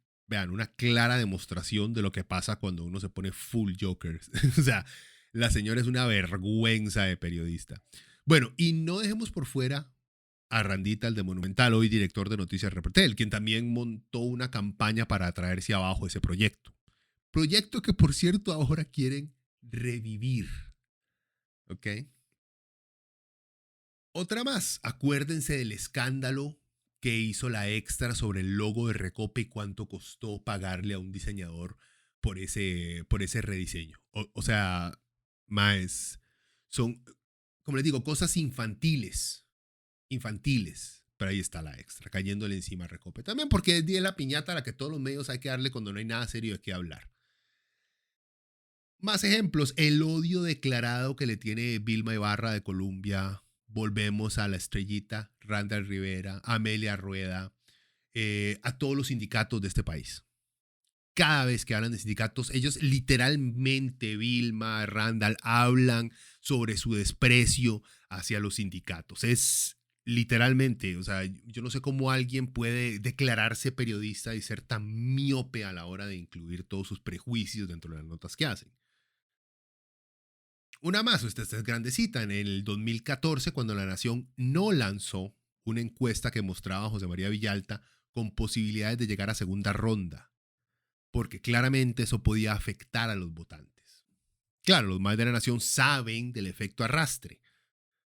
clara demostración de lo que pasa cuando uno se pone full jokers. O sea, la señora es una vergüenza de periodista. Bueno, y no dejemos por fuera a Randita, el de Monumental, hoy director de Noticias Repretel, quien también montó una campaña para traerse abajo ese proyecto. Proyecto que, por cierto, ahora quieren revivir. ¿Ok? Otra más. Acuérdense del escándalo que hizo la Extra sobre el logo de Recope y cuánto costó pagarle a un diseñador por ese rediseño. O sea, más son, como les digo, cosas infantiles, pero ahí está la Extra, cayéndole encima a Recope. También porque es la piñata a la que todos los medios hay que darle cuando no hay nada serio de qué hablar. Más ejemplos, el odio declarado que le tiene Vilma Ibarra de Colombia. Volvemos a la estrellita, Randall Rivera, Amelia Rueda, a todos los sindicatos de este país. Cada vez que hablan de sindicatos, ellos literalmente, Vilma, Randall, hablan sobre su desprecio hacia los sindicatos. Es literalmente, o sea, yo no sé cómo alguien puede declararse periodista y ser tan miope a la hora de incluir todos sus prejuicios dentro de las notas que hacen. Una más, esta es grandecita, en el 2014, cuando La Nación no lanzó una encuesta que mostraba a José María Villalta con posibilidades de llegar a segunda ronda, porque claramente eso podía afectar a los votantes. Claro, los más de La Nación saben del efecto arrastre.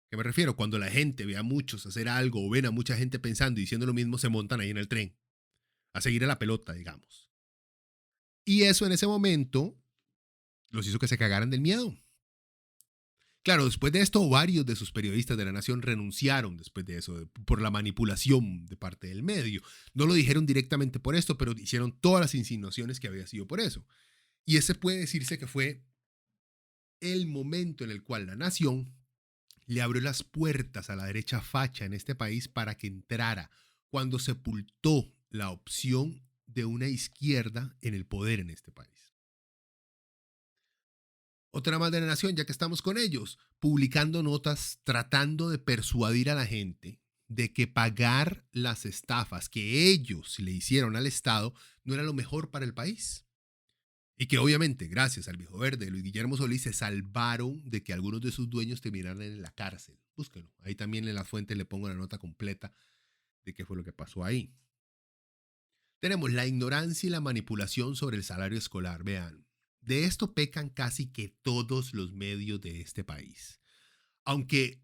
¿Qué me refiero? Cuando la gente ve a muchos hacer algo o ven a mucha gente pensando y diciendo lo mismo, se montan ahí en el tren, a seguir a la pelota, digamos. Y eso en ese momento los hizo que se cagaran del miedo. Claro, después de esto, varios de sus periodistas de La Nación renunciaron después de eso, por la manipulación de parte del medio. No lo dijeron directamente por esto, pero hicieron todas las insinuaciones que había sido por eso. Y ese puede decirse que fue el momento en el cual La Nación le abrió las puertas a la derecha facha en este país para que entrara, cuando sepultó la opción de una izquierda en el poder en este país. Otra más de La Nación, ya que estamos con ellos, publicando notas tratando de persuadir a la gente de que pagar las estafas que ellos le hicieron al Estado no era lo mejor para el país. Y que obviamente, gracias al Viejo Verde, Luis Guillermo Solís, se salvaron de que algunos de sus dueños terminaran en la cárcel. Búsquenlo. Ahí también en la fuente le pongo la nota completa de qué fue lo que pasó ahí. Tenemos la ignorancia y la manipulación sobre el salario escolar. Vean, de esto pecan casi que todos los medios de este país. Aunque,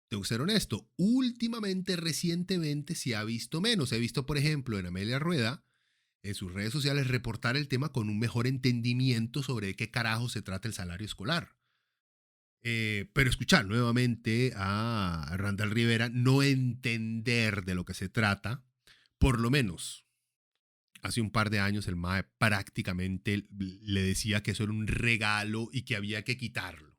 tengo que ser honesto, últimamente, recientemente se ha visto menos. He visto, por ejemplo, en Amelia Rueda, en sus redes sociales, reportar el tema con un mejor entendimiento sobre de qué carajo se trata el salario escolar. Pero escuchar nuevamente a Randall Rivera no entender de lo que se trata, por lo menos hace un par de años el MAE prácticamente le decía que eso era un regalo y que había que quitarlo.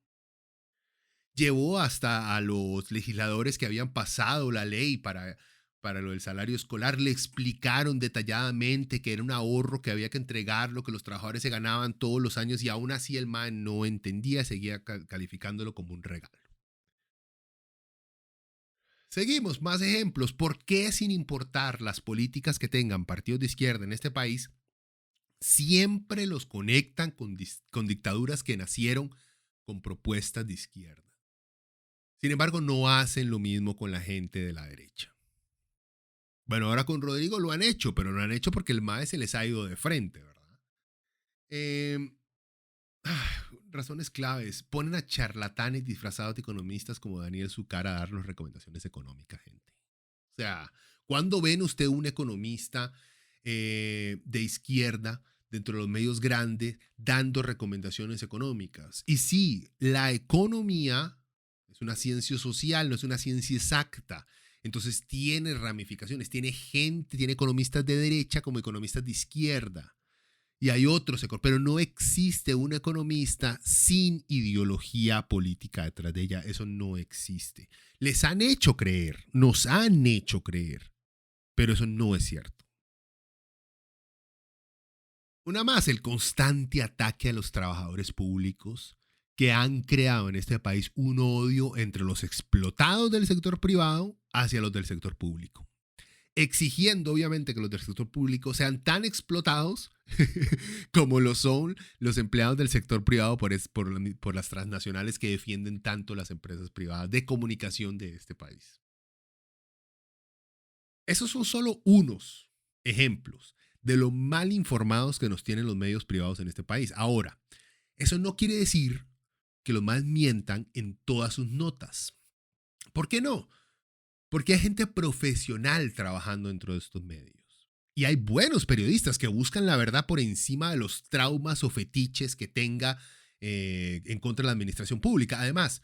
Llevó hasta a los legisladores que habían pasado la ley para lo del salario escolar, le explicaron detalladamente que era un ahorro que había que entregarlo, que los trabajadores se ganaban todos los años y aún así el MAE no entendía, seguía calificándolo como un regalo. Seguimos, más ejemplos. ¿Por qué, sin importar las políticas que tengan partidos de izquierda en este país, siempre los conectan con dictaduras que nacieron con propuestas de izquierda? Sin embargo, no hacen lo mismo con la gente de la derecha. Bueno, ahora con Rodrigo lo han hecho, pero lo han hecho porque el MAE se les ha ido de frente, ¿verdad? Razones claves. Ponen a charlatanes disfrazados de economistas como Daniel Zucar a darnos recomendaciones económicas, gente. O sea, ¿cuándo ven usted un economista de izquierda dentro de los medios grandes dando recomendaciones económicas? Y sí, la economía es una ciencia social, no es una ciencia exacta. Entonces tiene ramificaciones, tiene gente, tiene economistas de derecha como economistas de izquierda. Y hay otros, pero no existe un economista sin ideología política detrás de ella. Eso no existe. Les han hecho creer, nos han hecho creer, pero eso no es cierto. Una más, el constante ataque a los trabajadores públicos que han creado en este país un odio entre los explotados del sector privado hacia los del sector público, exigiendo obviamente que los del sector público sean tan explotados como lo son los empleados del sector privado por las transnacionales que defienden tanto las empresas privadas de comunicación de este país. Esos son solo unos ejemplos de lo mal informados que nos tienen los medios privados en este país. Ahora, eso no quiere decir que los más mientan en todas sus notas. ¿Por qué no? Porque hay gente profesional trabajando dentro de estos medios. Y hay buenos periodistas que buscan la verdad por encima de los traumas o fetiches que tenga en contra de la administración pública. Además,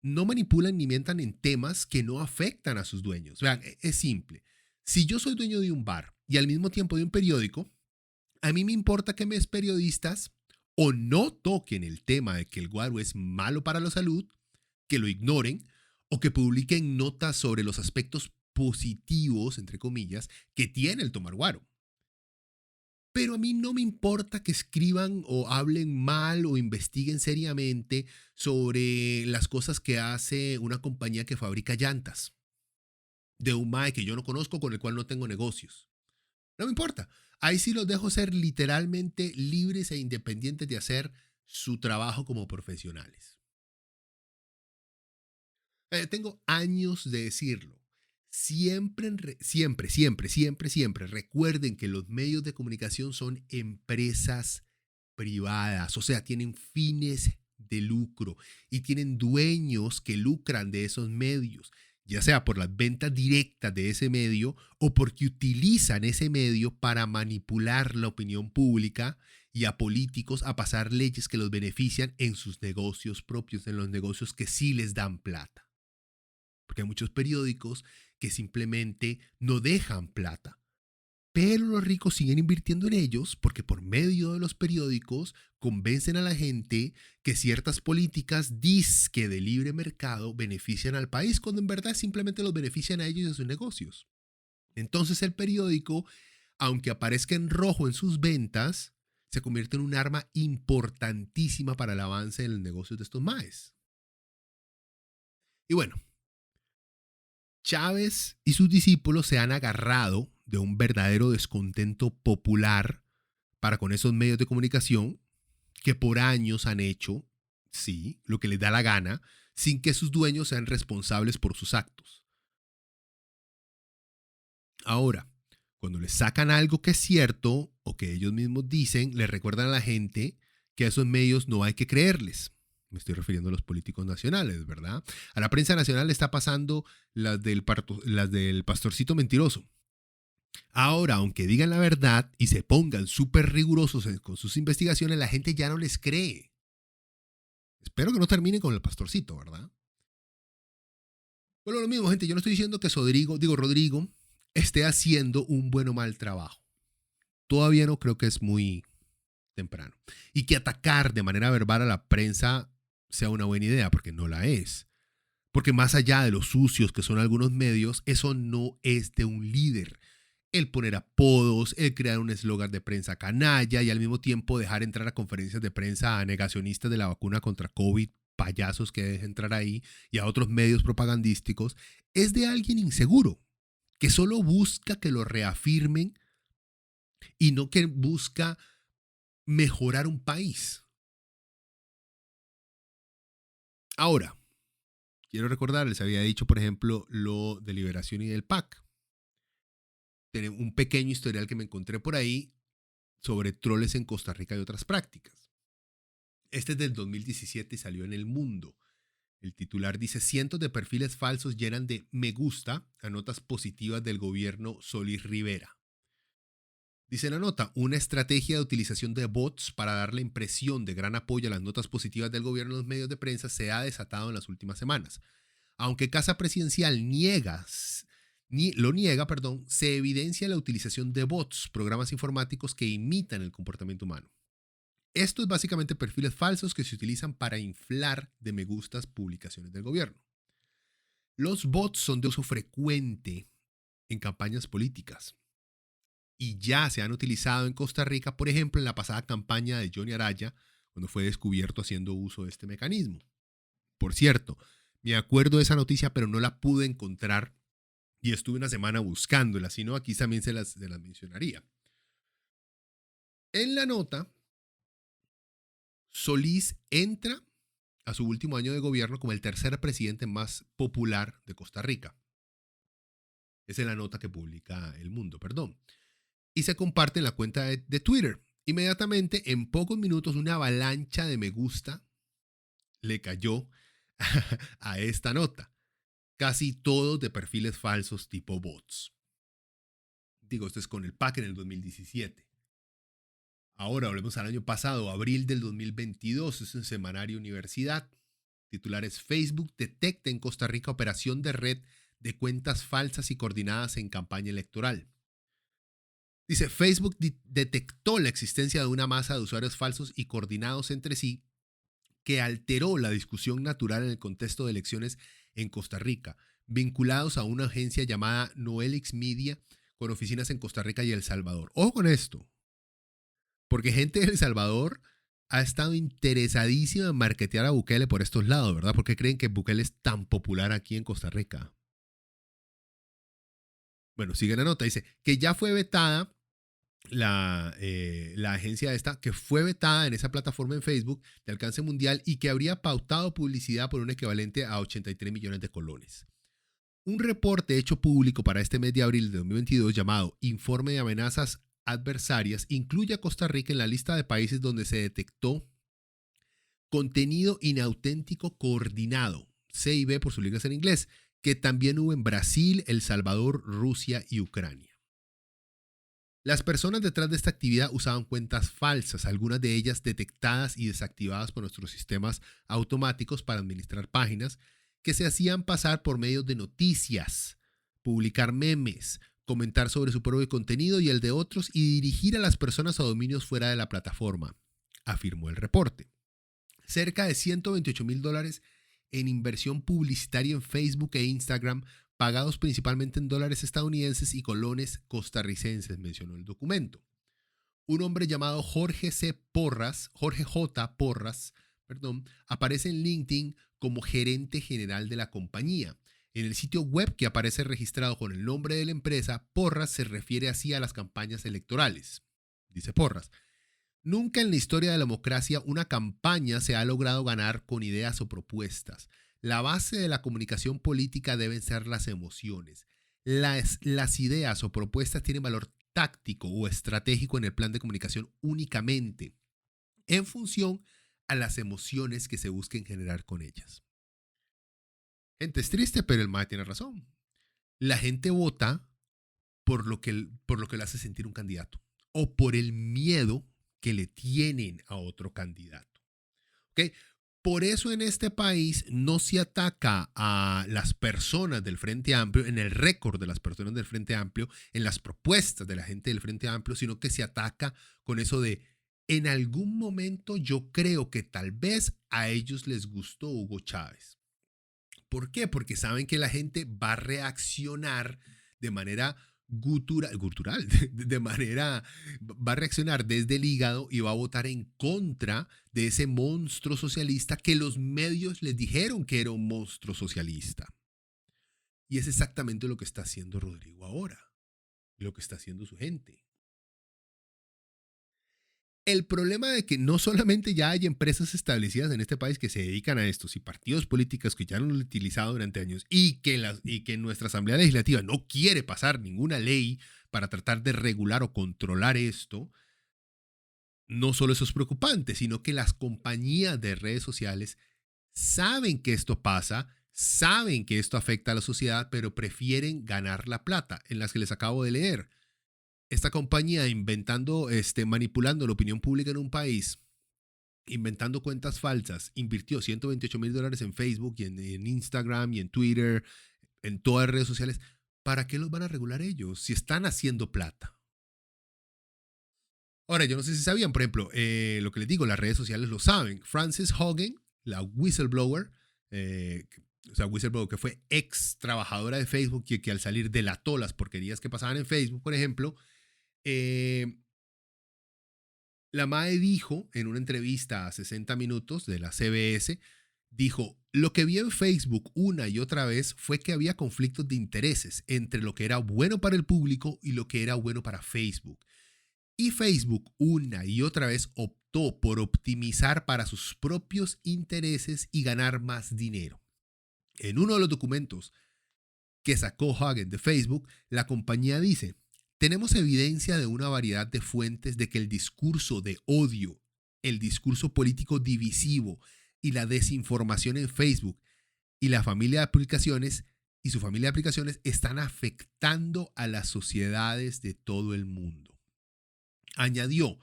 no manipulan ni mientan en temas que no afectan a sus dueños. Vean, es simple. Si yo soy dueño de un bar y al mismo tiempo de un periódico, a mí me importa que mis periodistas o no toquen el tema de que el guaro es malo para la salud, que lo ignoren, o que publiquen notas sobre los aspectos positivos, entre comillas, que tiene el tomar guaro. Pero a mí no me importa que escriban o hablen mal o investiguen seriamente sobre las cosas que hace una compañía que fabrica llantas de un mae que yo no conozco, con el cual no tengo negocios. No me importa. Ahí sí los dejo ser literalmente libres e independientes de hacer su trabajo como profesionales. Tengo años de decirlo. Siempre recuerden que los medios de comunicación son empresas privadas, o sea, tienen fines de lucro y tienen dueños que lucran de esos medios, ya sea por las ventas directas de ese medio o porque utilizan ese medio para manipular la opinión pública y a políticos a pasar leyes que los benefician en sus negocios propios, en los negocios que sí les dan plata. Porque hay muchos periódicos que simplemente no dejan plata. Pero los ricos siguen invirtiendo en ellos porque por medio de los periódicos convencen a la gente que ciertas políticas disque de libre mercado benefician al país, cuando en verdad simplemente los benefician a ellos y a sus negocios. Entonces el periódico, aunque aparezca en rojo en sus ventas, se convierte en un arma importantísima para el avance en los negocios de estos maes. Y bueno, Chávez y sus discípulos se han agarrado de un verdadero descontento popular para con esos medios de comunicación que por años han hecho, sí, lo que les da la gana, sin que sus dueños sean responsables por sus actos. Ahora, cuando les sacan algo que es cierto o que ellos mismos dicen, les recuerdan a la gente que a esos medios no hay que creerles. Me estoy refiriendo a los políticos nacionales, ¿verdad? A la prensa nacional le está pasando las del pastorcito mentiroso. Ahora, aunque digan la verdad y se pongan súper rigurosos con sus investigaciones, la gente ya no les cree. Espero que no terminen con el pastorcito, ¿verdad? Bueno, lo mismo, gente. Yo no estoy diciendo que Rodrigo esté haciendo un buen o mal trabajo. Todavía no, creo que es muy temprano. Y que atacar de manera verbal a la prensa sea una buena idea, porque no la es. Porque más allá de los sucios que son algunos medios, eso no es de un líder. El poner apodos, el crear un eslogan de prensa canalla y al mismo tiempo dejar entrar a conferencias de prensa a negacionistas de la vacuna contra COVID, payasos que dejen entrar ahí, y a otros medios propagandísticos, es de alguien inseguro, que solo busca que lo reafirmen y no que busca mejorar un país. Ahora, quiero recordar, les había dicho, por ejemplo, lo de Liberación y del PAC. Tengo un pequeño historial que me encontré por ahí sobre troles en Costa Rica y otras prácticas. Este es del 2017 y salió en El Mundo. El titular dice: cientos de perfiles falsos llenan de me gusta a notas positivas del gobierno Solís Rivera. Dice la nota: una estrategia de utilización de bots para dar la impresión de gran apoyo a las notas positivas del gobierno en los medios de prensa se ha desatado en las últimas semanas. Aunque Casa Presidencial lo niega, se evidencia la utilización de bots, programas informáticos que imitan el comportamiento humano. Esto es básicamente perfiles falsos que se utilizan para inflar de me gustas publicaciones del gobierno. Los bots son de uso frecuente en campañas políticas y ya se han utilizado en Costa Rica, por ejemplo, en la pasada campaña de Johnny Araya, cuando fue descubierto haciendo uso de este mecanismo. Por cierto, me acuerdo de esa noticia, pero no la pude encontrar y estuve una semana buscándola, si no, aquí también se las mencionaría. En la nota, Solís entra a su último año de gobierno como el tercer presidente más popular de Costa Rica. Esa es la nota que publica El Mundo, y se comparte en la cuenta de Twitter. Inmediatamente, en pocos minutos, una avalancha de me gusta le cayó a esta nota. Casi todos de perfiles falsos tipo bots. Digo, esto es con el PAC en el 2017. Ahora volvemos al año pasado, abril del 2022, es un semanario Universidad. Titulares: Facebook detecta en Costa Rica operación de red de cuentas falsas y coordinadas en campaña electoral. Dice: Facebook detectó la existencia de una masa de usuarios falsos y coordinados entre sí que alteró la discusión natural en el contexto de elecciones en Costa Rica, vinculados a una agencia llamada Noelix Media con oficinas en Costa Rica y El Salvador. Ojo con esto. Porque gente de El Salvador ha estado interesadísima en marketear a Bukele por estos lados, ¿verdad? ¿Por qué creen que Bukele es tan popular aquí en Costa Rica? Bueno, sigue la nota. Dice que ya fue vetada la agencia esta, que fue vetada en esa plataforma en Facebook de alcance mundial y que habría pautado publicidad por un equivalente a 83 millones de colones. Un reporte hecho público para este mes de abril de 2022 llamado Informe de Amenazas Adversarias incluye a Costa Rica en la lista de países donde se detectó contenido inauténtico coordinado, CIB por sus siglas en inglés, que también hubo en Brasil, El Salvador, Rusia y Ucrania. Las personas detrás de esta actividad usaban cuentas falsas, algunas de ellas detectadas y desactivadas por nuestros sistemas automáticos para administrar páginas, que se hacían pasar por medios de noticias, publicar memes, comentar sobre su propio contenido y el de otros y dirigir a las personas a dominios fuera de la plataforma, afirmó el reporte. Cerca de $128,000 en inversión publicitaria en Facebook e Instagram, pagados principalmente en dólares estadounidenses y colones costarricenses, mencionó el documento. Un hombre llamado Jorge J. Porras, aparece en LinkedIn como gerente general de la compañía. En el sitio web que aparece registrado con el nombre de la empresa, Porras se refiere así a las campañas electorales. Dice Porras: nunca en la historia de la democracia una campaña se ha logrado ganar con ideas o propuestas. La base de la comunicación política deben ser las emociones. Las ideas o propuestas tienen valor táctico o estratégico en el plan de comunicación únicamente en función a las emociones que se busquen generar con ellas. Gente, es triste, pero el MAE tiene razón. La gente vota por lo que le hace sentir un candidato o por el miedo que le tienen a otro candidato. ¿Okay? Por eso en este país no se ataca a las personas del Frente Amplio, en el récord de las personas del Frente Amplio, en las propuestas de la gente del Frente Amplio, sino que se ataca con eso de: en algún momento yo creo que tal vez a ellos les gustó Hugo Chávez. ¿Por qué? Porque saben que la gente va a reaccionar de manera gutural, va a reaccionar desde el hígado y va a votar en contra de ese monstruo socialista que los medios les dijeron que era un monstruo socialista. Y es exactamente lo que está haciendo Rodrigo ahora, lo que está haciendo su gente. El problema de que no solamente ya hay empresas establecidas en este país que se dedican a esto, y partidos políticos que ya lo han utilizado durante años y que nuestra Asamblea Legislativa no quiere pasar ninguna ley para tratar de regular o controlar esto, no solo eso es preocupante, sino que las compañías de redes sociales saben que esto pasa, saben que esto afecta a la sociedad, pero prefieren ganar la plata, en las que les acabo de leer. Esta compañía manipulando la opinión pública en un país, inventando cuentas falsas, invirtió $128,000 en Facebook y en Instagram y en Twitter, en todas las redes sociales. ¿Para qué los van a regular ellos si están haciendo plata? Ahora, yo no sé si sabían, por ejemplo, lo que les digo, las redes sociales lo saben. Frances Haugen, la whistleblower, whistleblower que fue ex trabajadora de Facebook y que al salir delató las porquerías que pasaban en Facebook, por ejemplo, la MAE dijo en una entrevista a 60 minutos de la CBS, dijo: lo que vi en Facebook una y otra vez fue que había conflictos de intereses entre lo que era bueno para el público y lo que era bueno para Facebook. Y Facebook una y otra vez optó por optimizar para sus propios intereses y ganar más dinero. En uno de los documentos que sacó Hagen de Facebook, la compañía dice: tenemos evidencia de una variedad de fuentes de que el discurso de odio, el discurso político divisivo y la desinformación en Facebook y la familia de aplicaciones y su familia de aplicaciones están afectando a las sociedades de todo el mundo. Añadió: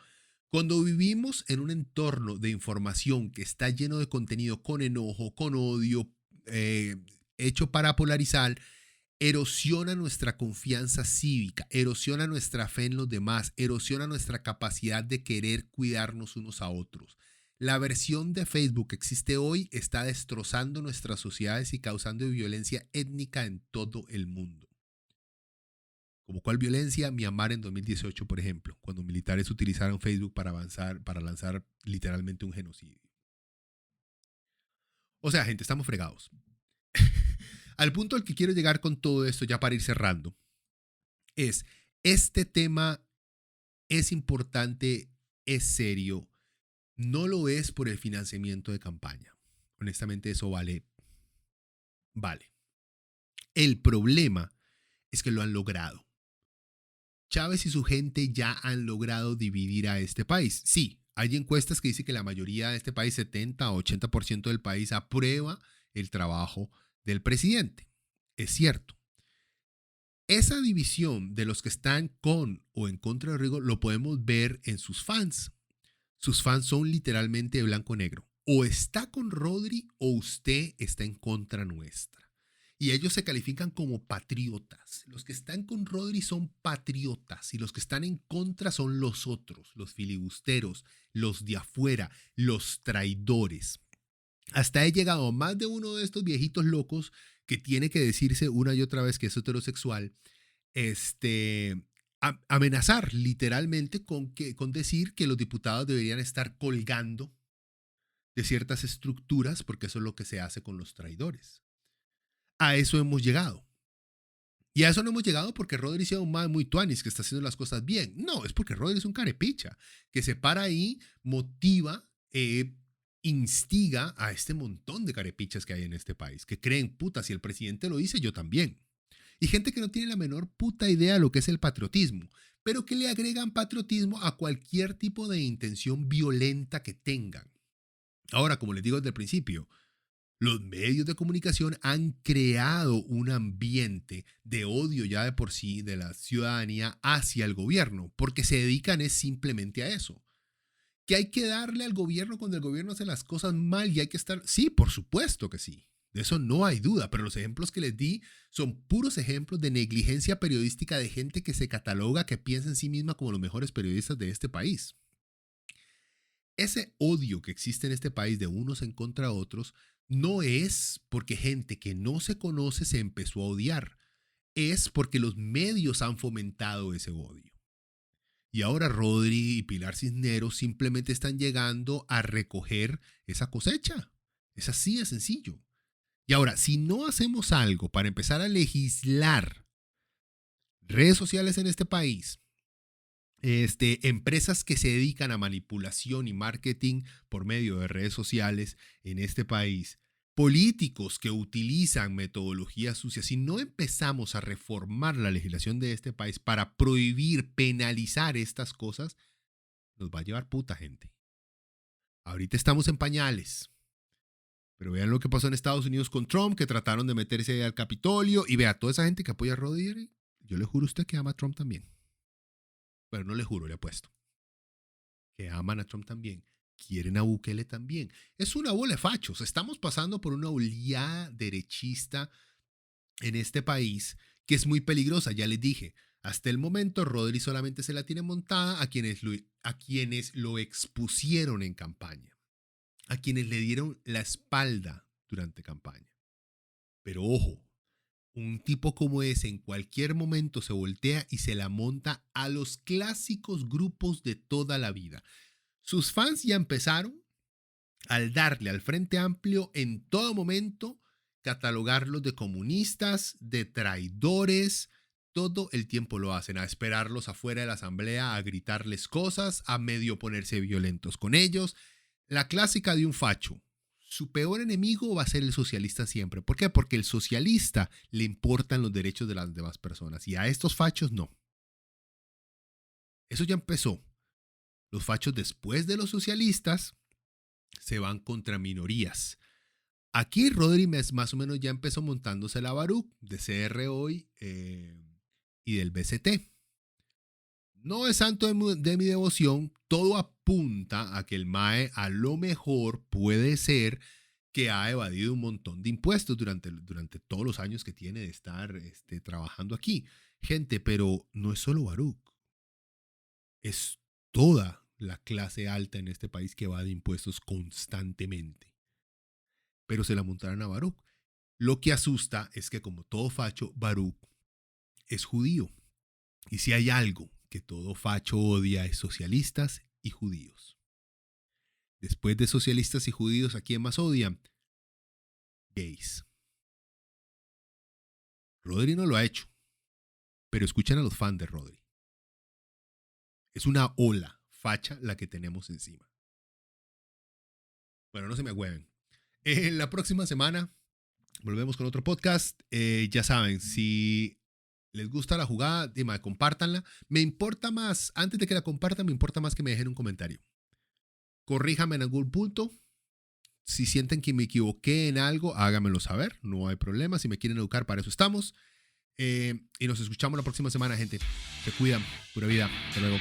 cuando vivimos en un entorno de información que está lleno de contenido con enojo, con odio, hecho para polarizar, erosiona nuestra confianza cívica, erosiona nuestra fe en los demás, erosiona nuestra capacidad de querer cuidarnos unos a otros. La versión de Facebook que existe hoy está destrozando nuestras sociedades y causando violencia étnica en todo el mundo. ¿Como cuál violencia? Myanmar en 2018, por ejemplo, cuando militares utilizaron Facebook para lanzar literalmente un genocidio. O sea, gente, estamos fregados. Al punto al que quiero llegar con todo esto, ya para ir cerrando, es, este tema es importante, es serio, no lo es por el financiamiento de campaña. Honestamente, eso vale. El problema es que lo han logrado. Chávez y su gente ya han logrado dividir a este país. Sí, hay encuestas que dicen que la mayoría de este país, 70 o 80% del país, aprueba el trabajo del presidente. Es cierto. Esa división de los que están con o en contra de Rodrigo lo podemos ver en sus fans. Sus fans son literalmente de blanco-negro. O está con Rodri o usted está en contra nuestra. Y ellos se califican como patriotas. Los que están con Rodri son patriotas y los que están en contra son los otros, los filibusteros, los de afuera, los traidores. Hasta he llegado a más de uno de estos viejitos locos que tiene que decirse una y otra vez que es heterosexual, amenazar literalmente con decir que los diputados deberían estar colgando de ciertas estructuras porque eso es lo que se hace con los traidores. A eso hemos llegado. Y a eso no hemos llegado porque Rodri sea un man muy tuanis que está haciendo las cosas bien. No, es porque Rodri es un carepicha que se para ahí, motiva, instiga a este montón de carepichas que hay en este país, que creen, puta, si el presidente lo dice, yo también. Y gente que no tiene la menor puta idea de lo que es el patriotismo, pero que le agregan patriotismo a cualquier tipo de intención violenta que tengan. Ahora, como les digo desde el principio, los medios de comunicación han creado un ambiente de odio ya de por sí de la ciudadanía hacia el gobierno, porque se dedican es simplemente a eso. ¿Que hay que darle al gobierno cuando el gobierno hace las cosas mal y hay que estar? Sí, por supuesto que sí. De eso no hay duda, pero los ejemplos que les di son puros ejemplos de negligencia periodística de gente que se cataloga, que piensa en sí misma como los mejores periodistas de este país. Ese odio que existe en este país de unos en contra de otros no es porque gente que no se conoce se empezó a odiar, es porque los medios han fomentado ese odio. Y ahora Rodri y Pilar Cisneros simplemente están llegando a recoger esa cosecha. Es así de sencillo. Y ahora, si no hacemos algo para empezar a legislar redes sociales en este país, empresas que se dedican a manipulación y marketing por medio de redes sociales en este país, políticos que utilizan metodologías sucias, si no empezamos a reformar la legislación de este país para prohibir, penalizar estas cosas, nos va a llevar puta, gente. Ahorita estamos en pañales. Pero vean lo que pasó en Estados Unidos con Trump, que trataron de meterse al Capitolio. Y vea, toda esa gente que apoya a Rodri, yo le juro a usted que ama a Trump también. Pero no le juro, le apuesto. Que aman a Trump también. Quieren a Bukele también. Es una bola de fachos. Estamos pasando por una oleada derechista en este país que es muy peligrosa. Ya les dije, hasta el momento Rodri solamente se la tiene montada a quienes lo expusieron en campaña, a quienes le dieron la espalda durante campaña. Pero ojo, un tipo como ese en cualquier momento se voltea y se la monta a los clásicos grupos de toda la vida. Sus fans ya empezaron al darle al Frente Amplio en todo momento, catalogarlos de comunistas, de traidores. Todo el tiempo lo hacen, a esperarlos afuera de la asamblea, a gritarles cosas, a medio ponerse violentos con ellos. La clásica de un facho. Su peor enemigo va a ser el socialista siempre. ¿Por qué? Porque el socialista le importan los derechos de las demás personas y a estos fachos no. Eso ya empezó. Los fachos después de los socialistas se van contra minorías. Aquí Rodri más o menos ya empezó montándose la Baruch de CR Hoy y del BCT. No es santo de mi devoción, todo apunta a que el MAE a lo mejor puede ser que ha evadido un montón de impuestos durante todos los años que tiene de estar trabajando aquí. Gente, pero no es solo Baruch, es toda la clase alta en este país que evade impuestos constantemente. Pero se la montaron a Baruch. Lo que asusta es que como todo facho, Baruch es judío. Y si hay algo que todo facho odia es socialistas y judíos. Después de socialistas y judíos, ¿a quién más odian? Gays. Rodri no lo ha hecho, pero escuchen a los fans de Rodri. Es una ola facha la que tenemos encima. Bueno, no se me agüeven. La próxima semana volvemos con otro podcast. Ya saben, si les gusta la jugada, dime, compártanla. Me importa más, antes de que la compartan, me importa más que me dejen un comentario. Corríjame en algún punto. Si sienten que me equivoqué en algo, háganmelo saber. No hay problema. Si me quieren educar, para eso estamos. Y nos escuchamos la próxima semana, gente. Se cuidan. Pura vida. Hasta luego.